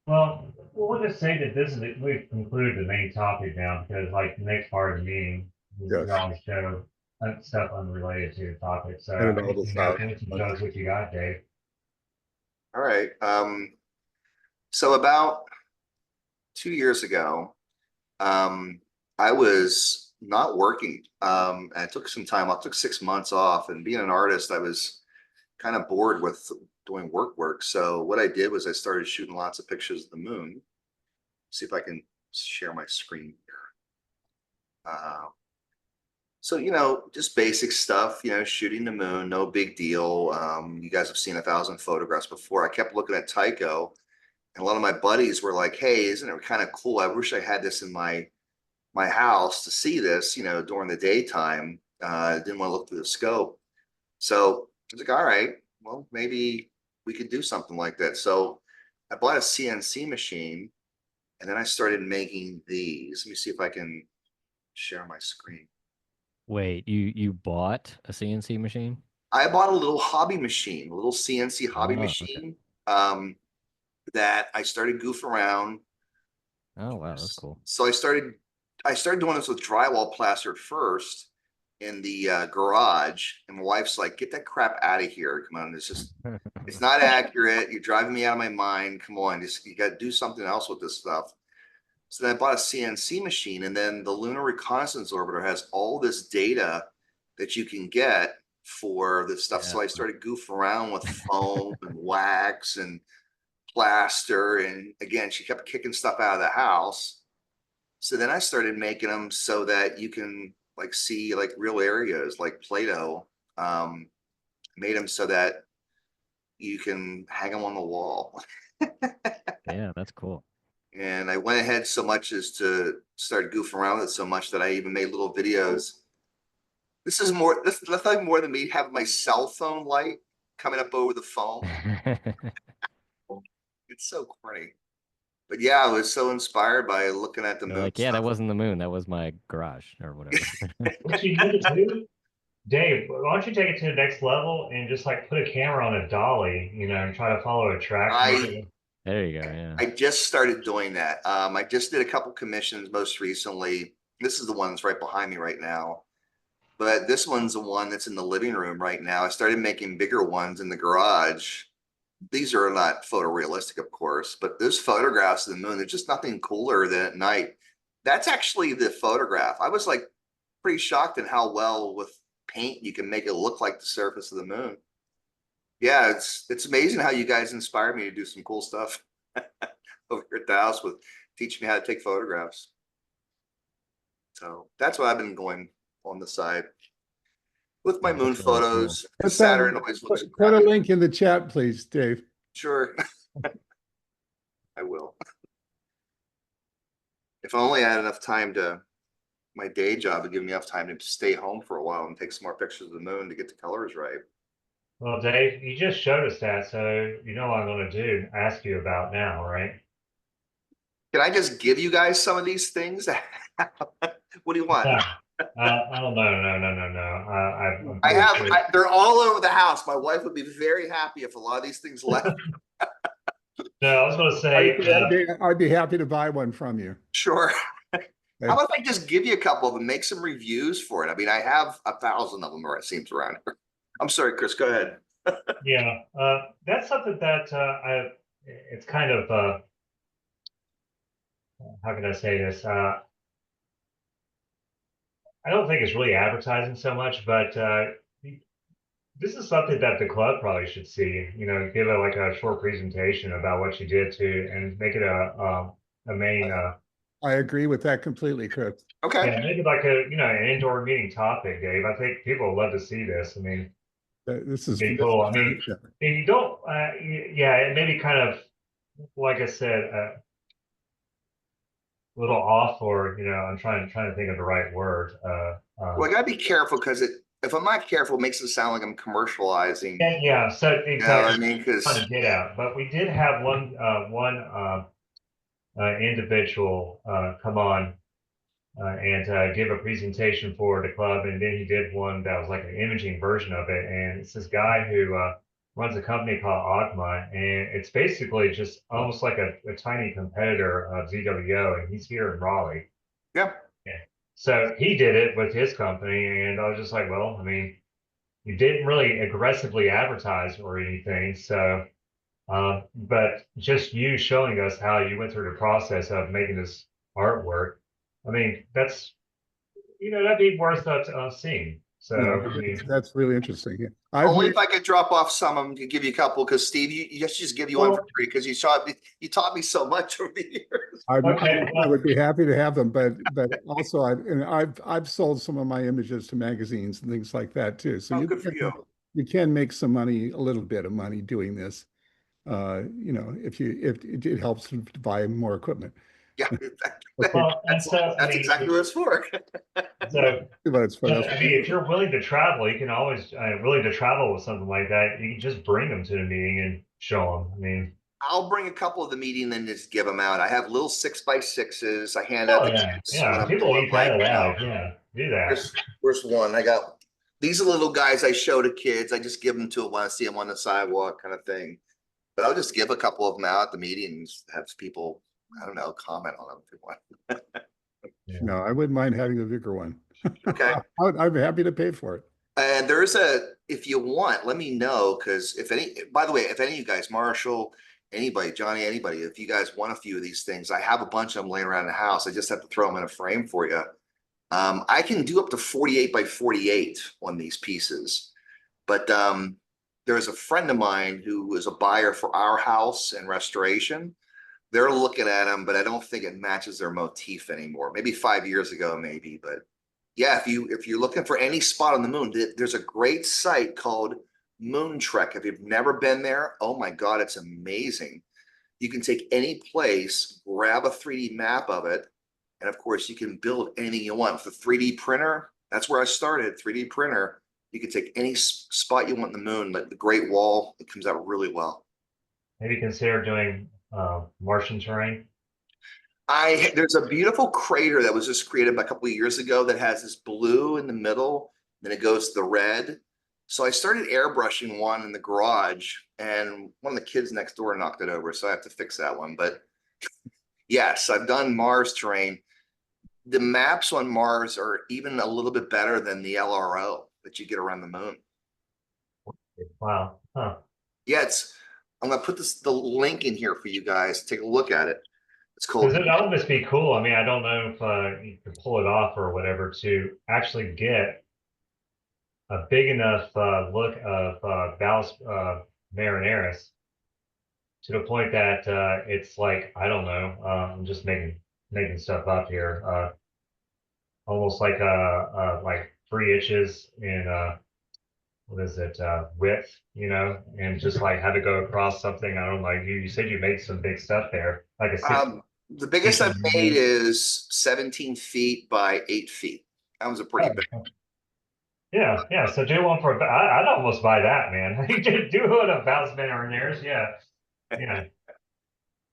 Well, we'll just say that we've concluded the main topic now because like the next part of the meeting, Yes. we always show stuff unrelated to the topic. So And it I all think this you out. finish and show us what you got, Dave. All right. So about 2 years ago, I was not working. I took some time off, took 6 months off, and being an artist, I was kind of bored with doing work. So what I did was I started shooting lots of pictures of the moon. See if I can share my screen here. So, just basic stuff, shooting the moon, no big deal. You guys have seen 1,000 photographs before. I kept looking at Tycho, and a lot of my buddies were like, hey, isn't it kind of cool? I wish I had this in my house to see this, during the daytime. Didn't want to look through the scope. So I was like, all right, well, maybe we could do something like that. So I bought a CNC machine, and then I started making these. Let me see if I can share my screen. Wait, you bought a CNC machine? I bought a little hobby machine, a little CNC hobby Oh, okay. machine, that I started goofing around. Oh wow, that's cool. So I started doing this with drywall plaster first in the garage, and my wife's like, "Get that crap out of here! Come on, it's not accurate. You're driving me out of my mind. Come on, you got to do something else with this stuff." So then I bought a CNC machine, and then the Lunar Reconnaissance Orbiter has all this data that you can get for this stuff. So I started goofing around with foam and wax and plaster. And again, she kept kicking stuff out of the house. So then I started making them so that you can like see like real areas like Play-Doh. Made them so that you can hang them on the wall. Yeah, that's cool. And I went ahead so much as to start goofing around with it so much that I even made little videos. This is like more than me having my cell phone light coming up over the phone. It's so corny. But yeah, I was so inspired by looking at the They're moon like, yeah, that stuff. wasn't the moon. That was my garage or whatever. What you need to do, Dave, why don't you take it to the next level and just like put a camera on a dolly, and try to follow a track. There you go. Yeah. I just started doing that. I just did a couple commissions most recently. This is the one that's right behind me right now. But this one's the one that's in the living room right now. I started making bigger ones in the garage. These are not photorealistic, of course, but those photographs of the moon, there's just nothing cooler than at night. That's actually the photograph. I was like pretty shocked at how well with paint you can make it look like the surface of the moon. Yeah, it's amazing how you guys inspired me to do some cool stuff over here at the house with teaching me how to take photographs. So that's what I've been going on the side with my moon That's really cool. photos. Saturn always looks Put a crappy. link in the chat, please, Dave. Sure. I will. If only I had enough time my day job would give me enough time to stay home for a while and take some more pictures of the moon to get the colors right. Well, Dave, you just showed us that, so you know what I'm going to do, ask you about now, right? Can I just give you guys some of these things? What do you want? Yeah. Oh, no. I'm I pretty have, sure. they're all over the house. My wife would be very happy if a lot of these things left. No, I was going to say, I'd be happy to buy one from you. Sure. Okay. How about if I just give you a couple of them, make some reviews for it? I mean, I have 1,000 of them, or it seems around here. I'm sorry, Chris, go ahead. yeah, that's something that it's kind of, how can I say this? I don't think it's really advertising so much, but this is something that the club probably should see. You know, give it like a short presentation about what you did to, and make it a main, I agree with that completely, Chris. Okay. yeah, make it like a an indoor meeting topic, Dave. I think people would love to see this. I mean, This is be cool. I mean, yeah. and you don't, yeah, it may be kind of, like I said, a little off, or I'm trying to think of the right word. Well, I gotta be careful because if I'm not careful, it makes it sound like I'm commercializing. Yeah. So You know what I exactly, mean? trying Because to get out. But we did have one individual come on and give a presentation for the club, and then he did one that was like an imaging version of it. And it's this guy who runs a company called Ogma, and it's basically just almost like a tiny competitor of ZWO, and he's here in Raleigh. yeah, Yeah. So he did it with his company, and I was just like, well, I mean, you didn't really aggressively advertise or anything, so but just you showing us how you went through the process of making this artwork, I mean, that'd be worth seeing. So, No, I mean, that's really interesting. Yeah. I've only made, if I could drop off some of them to give you a couple. Because Steve, you just give you one for Well- free because you taught me so much over the years. Okay, I well- would be happy to have them, but also I've sold some of my images to magazines and things like that too. So Oh, good for you. you can make some money, a little bit of money doing this. If it helps to buy more equipment. Yeah, Okay. well, and so I that's mean, exactly what it's for. so But it's fun. I mean, if you're willing to travel, you can always willing to travel with something like that. You can just bring them to the meeting and show them. I mean, I'll bring a couple of the meeting and just give them out. I have little 6x6s. I hand out oh to yeah, kids when yeah, I'm people doing eat that like, alive. Yeah, do that. where's one? I got these are little guys I show to kids. I just give them to them when I see them on the sidewalk, kind of thing. But I'll just give a couple of them out at the meetings, have people, I don't know, comment on them if you want. No, I wouldn't mind having a bigger one. Okay. I'm happy to pay for it. And if you want, let me know. Cause by the way, if any of you guys, Marshall, anybody, Johnny, anybody, if you guys want a few of these things, I have a bunch of them laying around the house. I just have to throw them in a frame for you. I can do up to 48 by 48 on these pieces, but there's a friend of mine who is a buyer for our house and restoration. They're looking at them, but I don't think it matches their motif anymore. Maybe 5 years ago, maybe, but yeah, if you're looking for any spot on the moon, there's a great site called Moon Trek. If you've never been there, oh my God, it's amazing. You can take any place, grab a 3D map of it, and of course, you can build anything you want with a 3D printer. That's where I started, 3D printer. You can take any spot you want in the moon, like the Great Wall. It comes out really well. Maybe consider doing Martian terrain. There's a beautiful crater that was just created a couple of years ago that has this blue in the middle, then it goes to the red. So I started airbrushing one in the garage, and one of the kids next door knocked it over, so I have to fix that one. But yes, I've done Mars terrain. The maps on Mars are even a little bit better than the LRO that you get around the moon. Wow. Huh. Yeah, I'm gonna put the link in here for you guys. Take a look at it. It's called. Because that would just be cool. I mean, I don't know if you could pull it off or whatever to actually get a big enough look of Valles Marineris to the point that it's like, I don't know, I'm just making stuff up here. Almost like 3 inches in what is it, width, and just like had to go across something. I don't know, like you said you made some big stuff there, like a 6. The biggest I've made is 17 feet by 8 feet. That was a pretty big. Yeah. So do one for. I'd almost buy that, man. You just do it about Marineris. Yeah.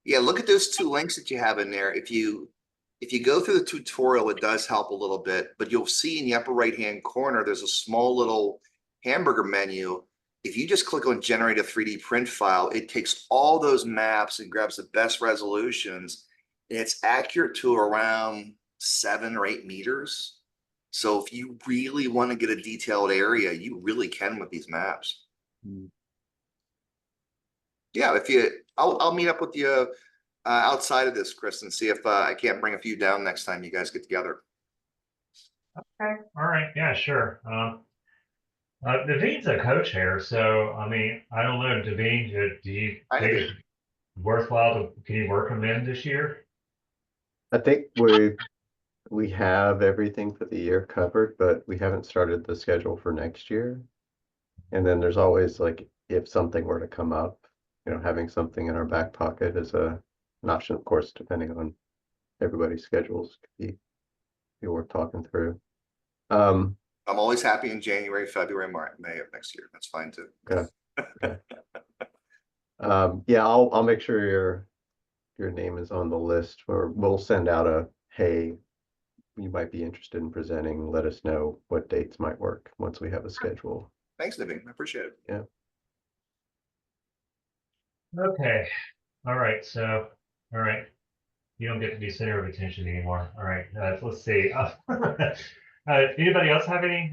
Yeah, look at those two links that you have in there. If you go through the tutorial, it does help a little bit, but you'll see in the upper right-hand corner, there's a small little hamburger menu. If you just click on generate a 3D print file, it takes all those maps and grabs the best resolutions. And it's accurate to around 7 or 8 meters. So if you really want to get a detailed area, you really can with these maps. Yeah, I'll meet up with you outside of this, Chris, and see if I can't bring a few down next time you guys get together. Okay, all right, yeah, sure. Davin's a co-chair, so I mean, I don't know, Davin, do you Hi, think Davin. it's worthwhile can you work him in this year? I think we have everything for the year covered, but we haven't started the schedule for next year. And then there's always like, if something were to come up, having something in our back pocket is an option, of course, depending on everybody's schedules, could be worth talking through. I'm always happy in January, February, March, May of next year. That's fine too. Okay. Yeah, I'll make sure your name is on the list, or we'll send out a, hey, you might be interested in presenting. Let us know what dates might work once we have a schedule. Thanks, Davin. I appreciate it. Yeah. Okay, all right, so, all right. You don't get to be center of attention anymore. All right, let's see. Anybody else have any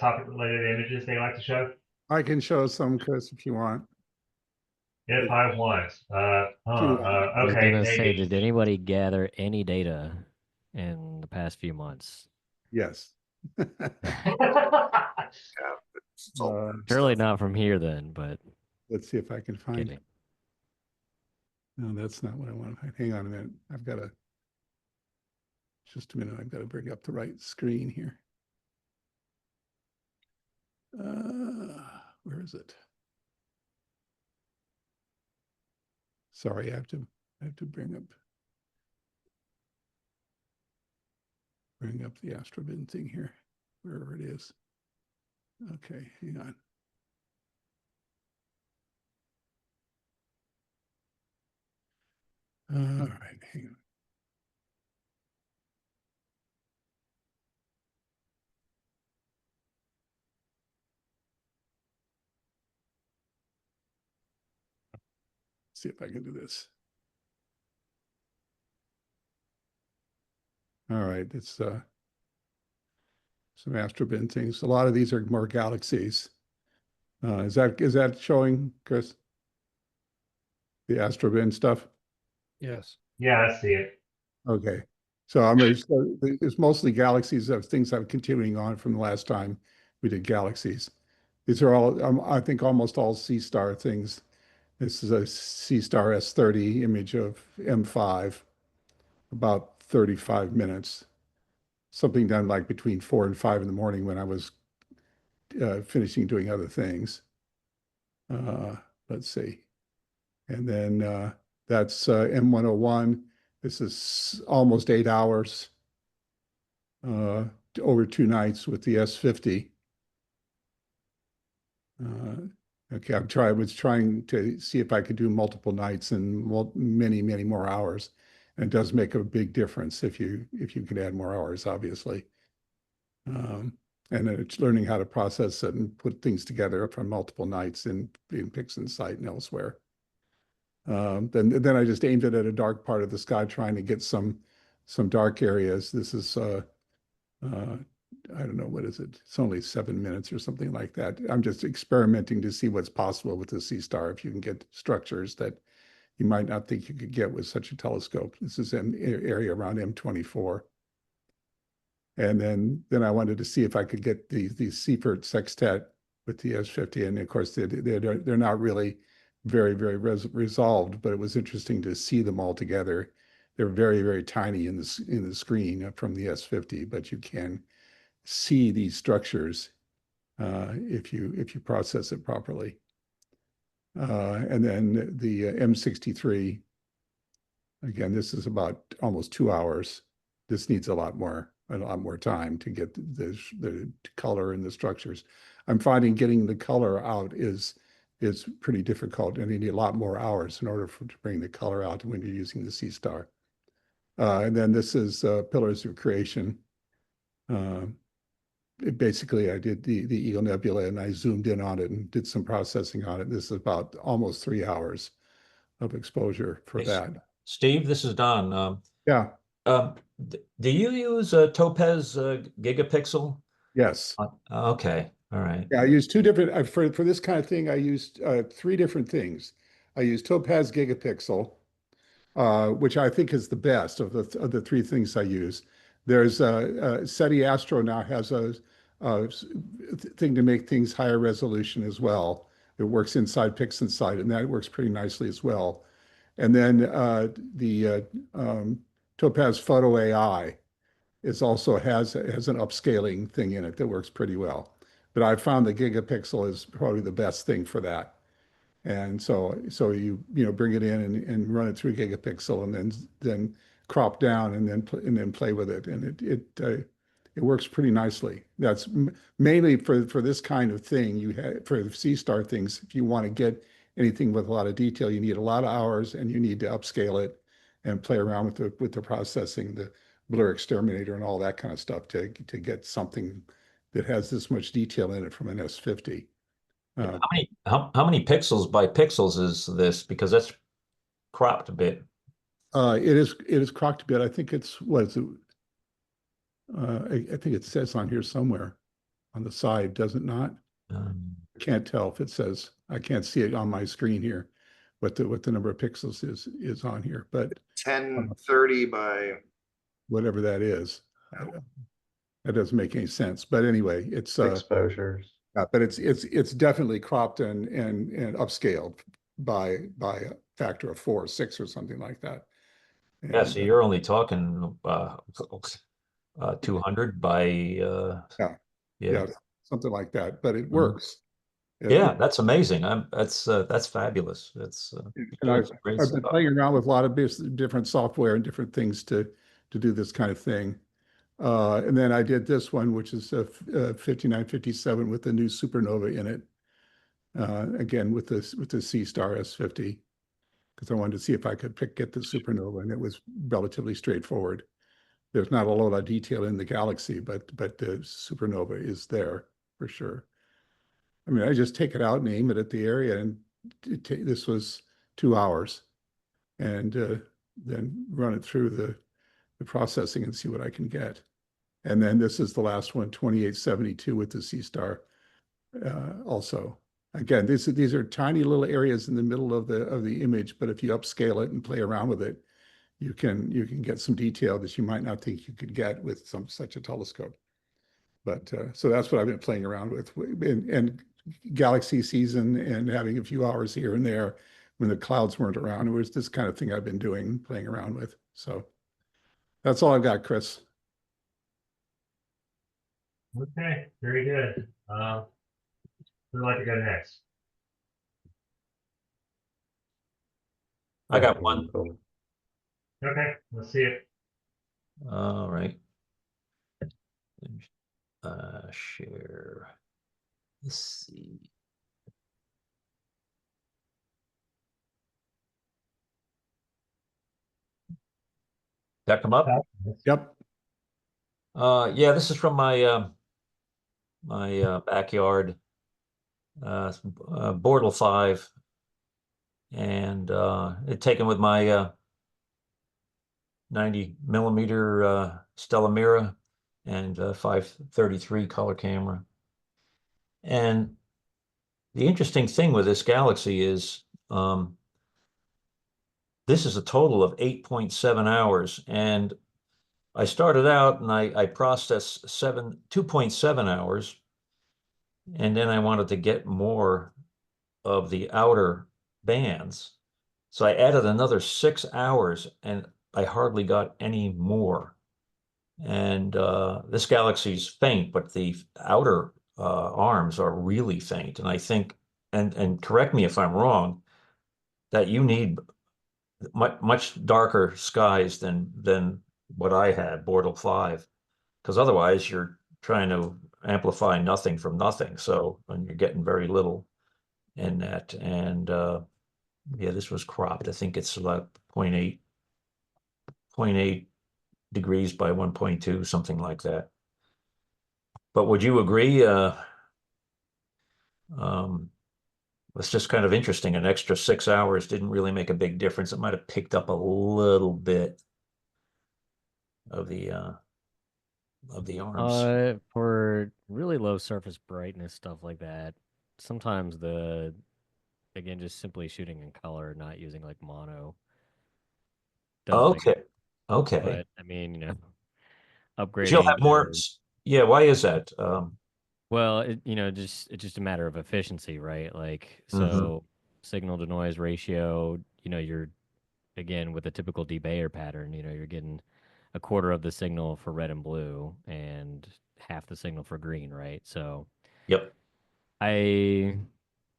topic related images they like to show? I can show some, Chris, if you want. If I want. I was Okay, gonna say, maybe. did anybody gather any data in the past few months? Yes. It's all Surely stuff. not from here then, but Let's see if I can find. kidding. No, that's not what I want. Hang on a minute. Just a minute. I've got to bring up the right screen here. Where is it? Sorry, I have to bring up the Astrobin thing here, wherever it is. Okay, hang on. All right, hang on. See if I can do this. All right, it's some Astrobin things. A lot of these are more galaxies. Is that showing, Chris? The Astrobin stuff? Yes. Yeah, I see it. Okay. So it's mostly galaxies of things I'm continuing on from the last time we did galaxies. These are all, I think, almost all C-star things. This is a C-star S30 image of M5, about 35 minutes. Something done like between 4 and 5 in the morning when I was finishing doing other things. Let's see. And then that's M101. This is almost 8 hours over 2 nights with the S50. Okay, I was trying to see if I could do multiple nights and many more hours. And it does make a big difference if you could add more hours, obviously. And then it's learning how to process it and put things together from multiple nights in Pixin site and elsewhere. Then I just aimed it at a dark part of the sky, trying to get some dark areas. This is I don't know, what is it? It's only 7 minutes or something like that. I'm just experimenting to see what's possible with the C-star, if you can get structures that you might not think you could get with such a telescope. This is an area around M24. And then I wanted to see if I could get the Seifert sextet with the S50. And of course, they're not really very resolved, but it was interesting to see them all together. They're very tiny in the screen from the S50, but you can see these structures if you process it properly. And then the M63, again, this is about almost 2 hours. This needs a lot more time to get the color and the structures. I'm finding getting the color out is is pretty difficult, and you need a lot more hours in order to bring the color out when you're using the C-Star. And then this is Pillars of Creation. Basically, I did the Eagle Nebula, and I zoomed in on it and did some processing on it. This is about almost 3 hours of exposure for Hey, that. Steve, this is Don. Yeah, Do you use a Topaz gigapixel? yes. Okay, all right. Yeah, I used two different, for this kind of thing, I used 3 different things. I used Topaz Gigapixel, which I think is the best of the 3 things I use. There's SETI Astro now has a thing to make things higher resolution as well. It works inside PixInsight, and that works pretty nicely as well. And then the Topaz Photo AI is also has an upscaling thing in it that works pretty well. But I found the gigapixel is probably the best thing for that. And so you bring it in and run it through gigapixel, and then crop down and then play with it, and it works pretty nicely. That's mainly for this kind of thing. You have for the C-Star things. If you want to get anything with a lot of detail, you need a lot of hours, and you need to upscale it and play around with the processing, the blur exterminator, and all that kind of stuff to get something that has this much detail in it from an S50. How many pixels by pixels is this? Because that's cropped a bit. It is cropped a bit. I think it's what is it? I think it says on here somewhere on the side, does it not? Can't tell if it says. I can't see it on my screen here, what the number of pixels is on here, but 1030 by whatever that is, that doesn't make any sense. But anyway, it's Exposures. but it's definitely cropped and upscaled by a factor of 4 or 6 or something like that. Yeah, so you're only talking 200 by yeah, something like that. But it Mhm. works. Yeah, that's amazing. That's fabulous. That's And I've great been stuff. playing around with a lot of different software and different things to do this kind of thing. And then I did this one, which is a 5957 with the new supernova in it. Again, with the C-Star S50, because I wanted to see if I could get the supernova, and it was relatively straightforward. There's not a lot of detail in the galaxy, but the supernova is there for sure. I mean, I just take it out and aim it at the area, and this was 2 hours, and then run it through the processing and see what I can get. And then this is the last one, 2872 with the C-Star also. Again, these are tiny little areas in the middle of the image, but if you upscale it and play around with it, you can get some detail that you might not think you could get with such a telescope. But so that's what I've been playing around with, and galaxy season, and having a few hours here and there when the clouds weren't around. It was this kind of thing I've been doing, playing around with. So that's all I've got, Chris. Okay, very good. Who'd like to go next? I got one. Cool. Okay, let's see it. All right. Share. Let's see. That come up? Yep. Yeah, this is from my backyard, Bortle 5, and it taken with my 90 millimeter Stella Mira and 533 color camera. And the interesting thing with this galaxy is this is a total of 8.7 hours, and I started out and I processed 2.7 hours, and then I wanted to get more of the outer bands. So I added another 6 hours, and I hardly got any more. And this galaxy's faint, but the outer arms are really faint. And I think, and correct me if I'm wrong, that you need much darker skies than what I had, Bortle 5, because otherwise you're trying to amplify nothing from nothing. So, and you're getting very little. and that, and yeah, this was cropped. I think it's like 0.8 degrees by 1.2, something like that. But would you agree? It's just kind of interesting. An extra 6 hours didn't really make a big difference. It might have picked up a little bit of the arms. For really low surface brightness stuff like that, sometimes again, just simply shooting in color, not using like mono, does make Okay, it. okay. But I mean, But you'll upgrading have more. Yeah, why is that? well, it's just a matter of efficiency, right? Like, Mhm. so signal to noise ratio, you're again with a typical debayer pattern, you're getting a quarter of the signal for red and blue and half the signal for green, right? So Yep. I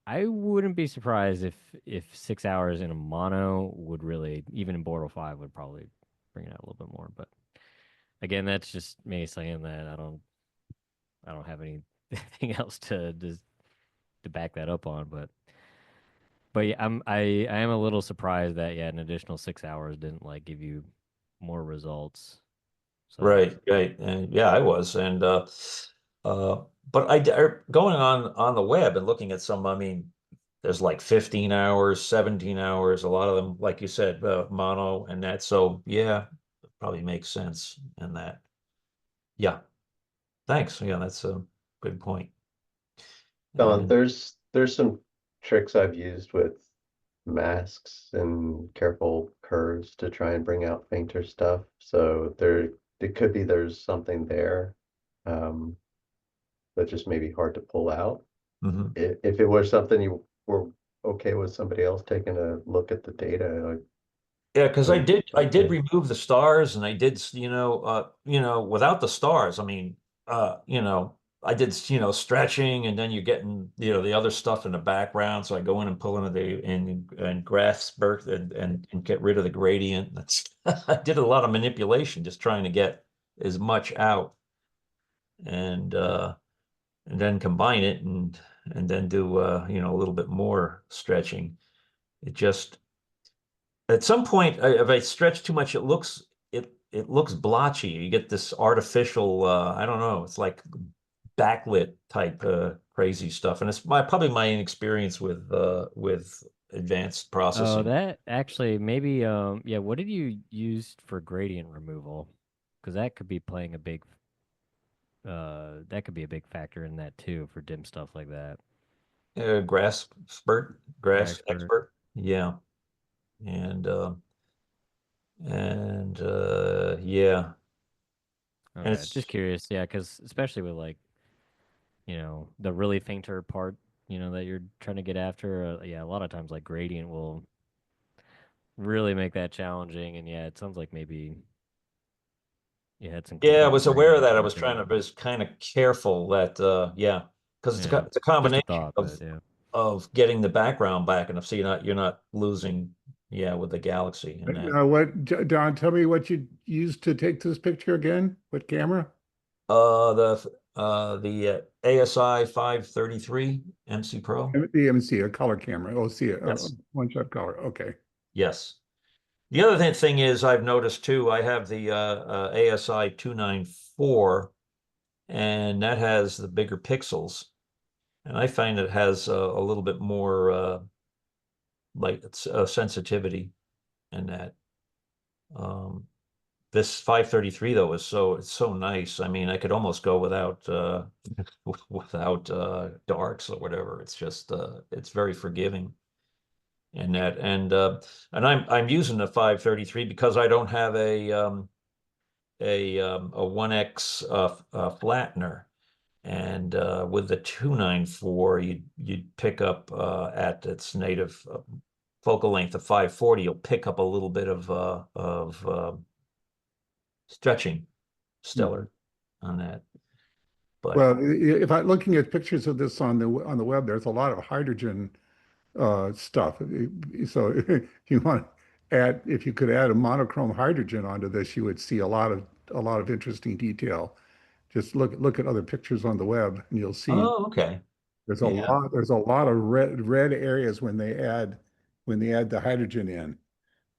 I wouldn't be surprised if 6 hours in a mono would really, even in Bortle 5, would probably bring it out a little bit more. But again, that's just me saying that. I don't have anything else to back that up on. But yeah, I am a little surprised that yeah, an additional 6 hours didn't like give you more results. So Right, right. And yeah, I was. And uh but going on the web and looking at some, I mean, there's like 15 hours, 17 hours, a lot of them, like you said, mono and that. So yeah, it probably makes sense in that. Yeah. Thanks. Yeah, that's a good point. Don, And there's some tricks I've used with masks and careful curves to try and bring out fainter stuff. So it could be there's something there, um, that just may be hard to pull out. mhm. If it was something you were okay with somebody else taking a look at the data, like, Yeah, because would I did okay. remove the stars and I did, without the stars, I mean, I did, stretching and then you're getting, the other stuff in the background. So I go in and pull in and grasp birth and get rid of the gradient. That's I did a lot of manipulation just trying to get as much out and then combine it and then do a little bit more stretching. It just at some point, if I stretch too much, it looks blotchy. You get this artificial, I don't know, it's like backlit type crazy stuff. And it's probably my inexperience with advanced oh, processing. that actually maybe yeah, what did you use for gradient removal? Because that could be playing a big that could be a big factor in that too for dim stuff like that. Grass Expert. expert. Yeah. And yeah. And Okay, just it's curious, yeah, because especially with like the really fainter part, that you're trying to get after, yeah, a lot of times like gradient will really make that challenging, and yeah, it sounds like maybe you had some Yeah, I competing was aware of gradients that. I was working. trying to be kind of careful that yeah, because Yeah, it's a just a combination thought, but yeah. of getting the background back enough so you're not losing, yeah, with the galaxy and that. Don, tell me what you used to take this picture again? What camera? The ASI 533 MC Pro. The MC, a color camera. Oh, see it. Yes. One shot color. Okay. Yes. The other thing is I've noticed too, I have the ASI 294 and that has the bigger pixels. And I find it has a little bit more like it's sensitivity in that. Um, this 533 though it's so nice. I mean, I could almost go without without darks or whatever. It's just it's very forgiving in that. And I'm using the 533 because I don't have a 1x flattener. And with the 294, you'd pick up at its native focal length of 540, you'll pick up a little bit of stretching stellar on that. But Well, if I'm looking at pictures of this on the web, there's a lot of hydrogen stuff. So if you want to add, if you could add a monochrome hydrogen onto this, you would see a lot of interesting detail. Just look at other pictures on the web, and you'll see oh, okay. There's a Yeah. lot of red areas when they add the hydrogen in.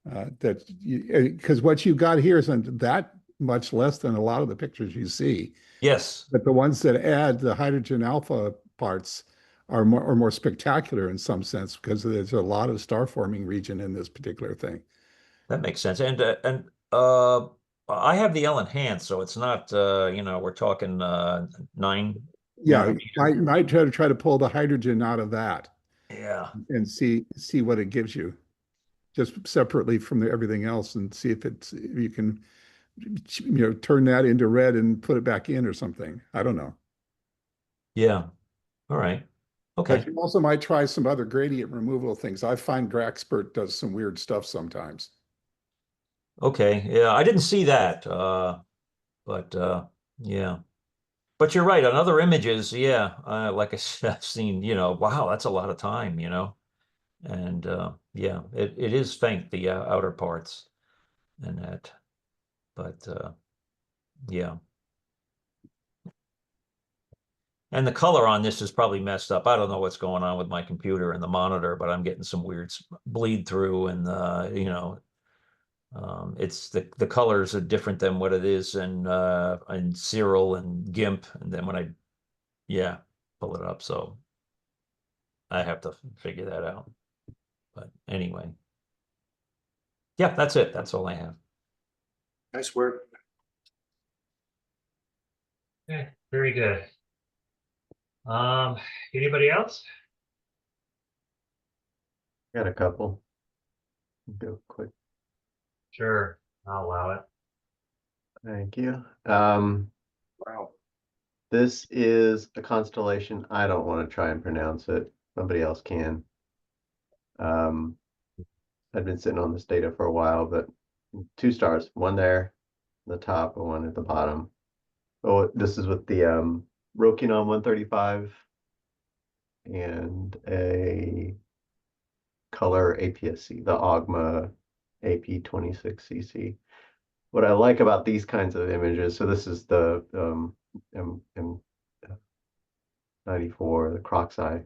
That because what you got here isn't that much less than a lot of the pictures you see. Yes. But the ones that add the hydrogen alpha parts are more spectacular in some sense because there's a lot of star forming region in this particular thing. That makes sense. And I have the L enhanced, so it's not we're talking 9 Yeah, I nanometer. might try to pull the hydrogen out of that Yeah. and see what it gives you, just separately from everything else, and see if you can turn that into red and put it back in or something. I don't know. Yeah. All right. But Okay. you also might try some other gradient removal things. I find Draxpert does some weird stuff sometimes. Okay. Yeah, I didn't see that. But yeah. But you're right. On other images, yeah, like I said, I've seen, wow, that's a lot of time, and yeah, it is faint, the outer parts and that. But yeah. And the color on this is probably messed up. I don't know what's going on with my computer and the monitor, but I'm getting some weird bleed through, and it's the colors are different than what it is in Cyril and GIMP, and then when I pull it up, so I have to figure that out. But anyway, yeah, that's it. That's all I have. Nice work. Okay, very good. Anybody else? Got a couple. Go quick. Sure, I'll allow it. Thank you. Wow. This is a constellation. I don't want to try and pronounce it. Somebody else can. I've been sitting on this data for a while, but 2 stars, one there, the top, and one at the bottom. Oh, this is with the Rokinon 135 and a color APS-C, the AUGMA AP26CC. What I like about these kinds of images, so this is the M94, the Croxeye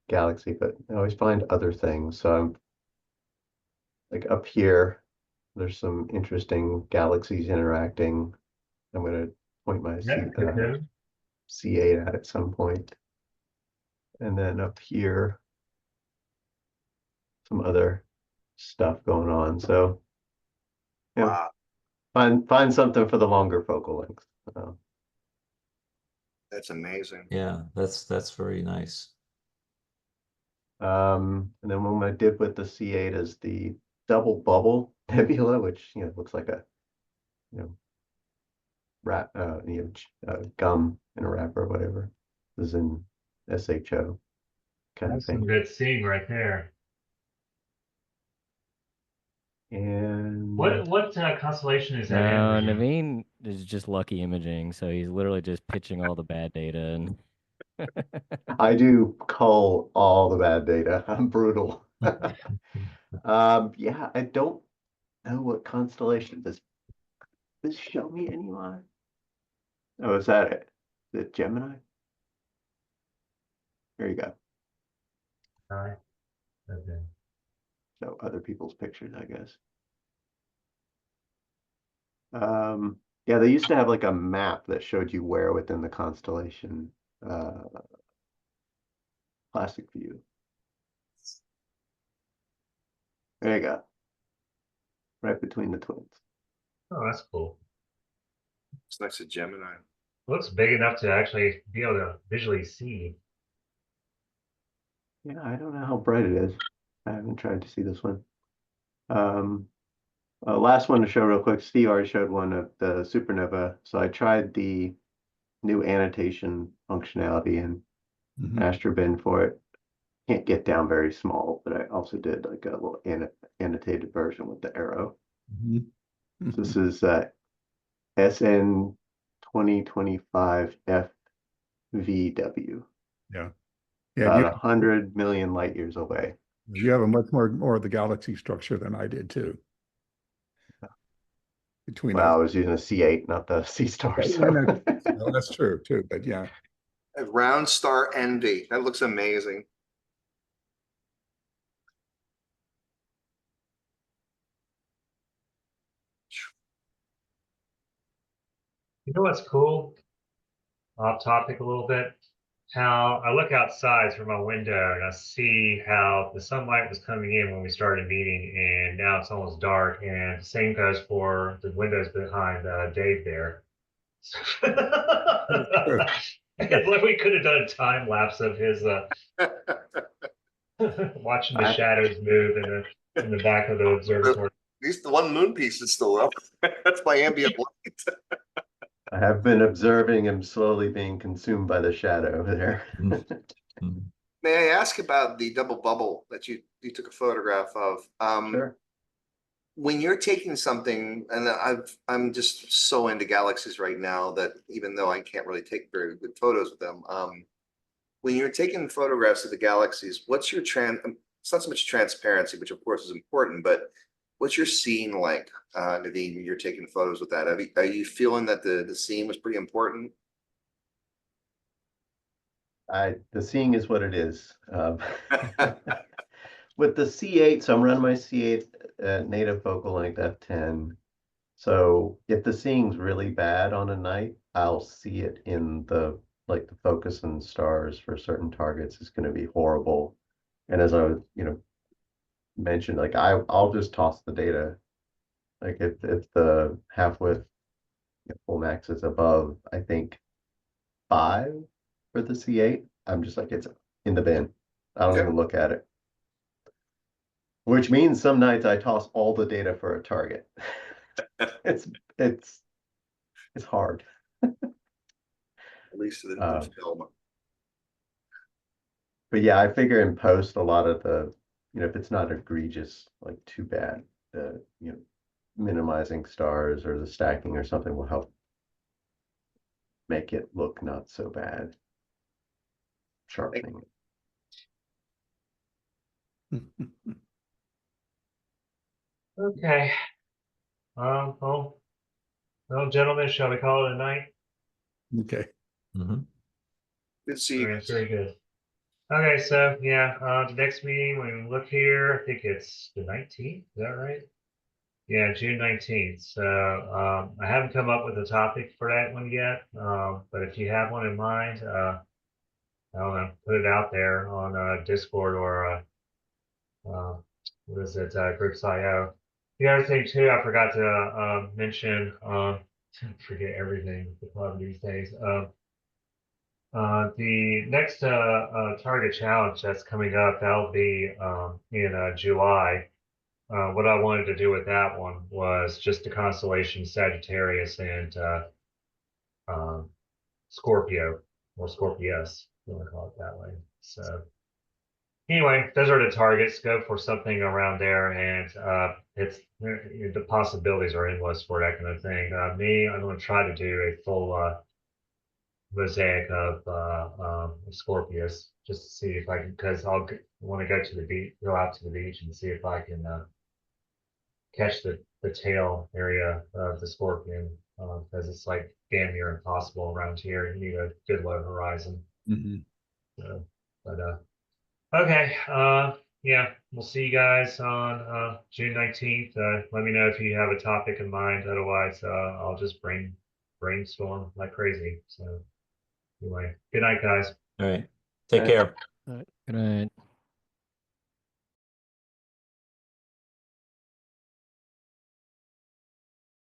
galaxy, but I always find other things. So I'm like up here, there's some interesting galaxies interacting. I'm going to point my Yeah, good. C8 at some point. And then up here, some other stuff going on. So yeah, Wow, find something for the longer focal length. that's amazing. Yeah, that's very nice. And then what I did with the C8 is the double bubble nebula, which looks like a wrap, gum in a wrapper or whatever. This is in SHO kind of That's some thing. good seeing right there. And What constellation is that No, in? Naveen is just lucky imaging, so he's literally just pitching all the bad data and I do cull all the bad data. I'm brutal. Yeah, I don't know what constellation does this show me anyone? Oh, is that it? Is it Gemini? There you go. Okay. So other people's pictures, I guess. Yeah, they used to have like a map that showed you where within the constellation. Classic view. There you go. Right between the twins. Oh, that's cool. It's next to Gemini. Looks big enough to actually be able to visually see. Yeah, I don't know how bright it is. I haven't tried to see this one. Last one to show real quick. Steve already showed one of the supernova. So I tried the new annotation functionality in Astrobin for it. Can't get down very small, but I also did like a little annotated version with the arrow. So this is SN 2025 FVW. Yeah. About 100 million light years away. You have a much more of the galaxy structure than I did too. Between Well, I those. was using a C8, not the C star. Yeah, So no, that's true too, but yeah. A round star envy. That looks amazing. You know what's cool? Off topic a little bit. How I look outside through my window and I see how the sunlight was coming in when we started meeting, and now it's almost dark. And the same goes for the windows behind Dave there. It's like we could have done a time lapse of his watching the shadows move in the back of the observatory. At least the one moon piece is still up. That's my ambient light. I have been observing him slowly being consumed by the shadow there. May I ask about the double bubble that you took a photograph of? Sure. When you're taking something, and I'm just so into galaxies right now that even though I can't really take very good photos with them, when you're taking photographs of the galaxies, what's your it's not so much transparency, which of course is important, but what's your scene like, Nadine, when you're taking photos with that? Are you feeling that the scene was pretty important? The seeing is what it is. With the C8, so I'm running my C8 native focal length f10. So if the seeing's really bad on a night, I'll see it in the focus and stars for certain targets is going to be horrible. And as I mentioned, I'll just toss the data. Like if the half width full max is above, I think 5 for the C8, I'm just like, it's in the bin. I don't even look at it. Which means some nights I toss all the data for a target. It's hard. At least it didn't film. But yeah, I figure in post a lot of the, if it's not egregious, like too bad, minimizing stars or the stacking or something will help make it look not so bad. Sharpening it. Okay. Well, gentlemen, shall we call it a night? Okay. Good to see you. All right, very good. Okay, so yeah, the next meeting, when we look here, I think it's the 19th, is that right? Yeah, June 19th. So I haven't come up with a topic for that one yet. But if you have one in mind, I don't know, put it out there on Discord or what is it, Groups.io. The other thing too, I forgot to mention, forget everything with the club these days. The next target challenge that's coming up, that'll be in July. What I wanted to do with that one was just the constellation Sagittarius and Scorpio, or Scorpius, if you want to call it that way. So anyway, those are the targets. Go for something around there, and it's the possibilities are endless for that kind of thing. I'm going to try to do a full mosaic of Scorpius, just to see if I can, because want to go to the beach, go out to the beach and see if I can catch the tail area of the scorpion, because it's like damn near impossible around here. You need a good low horizon. So, but okay, yeah, we'll see you guys on June 19th. Let me know if you have a topic in mind. Otherwise, I'll just brainstorm like crazy. So anyway, good night, guys. All right. Take care. All right. Good night.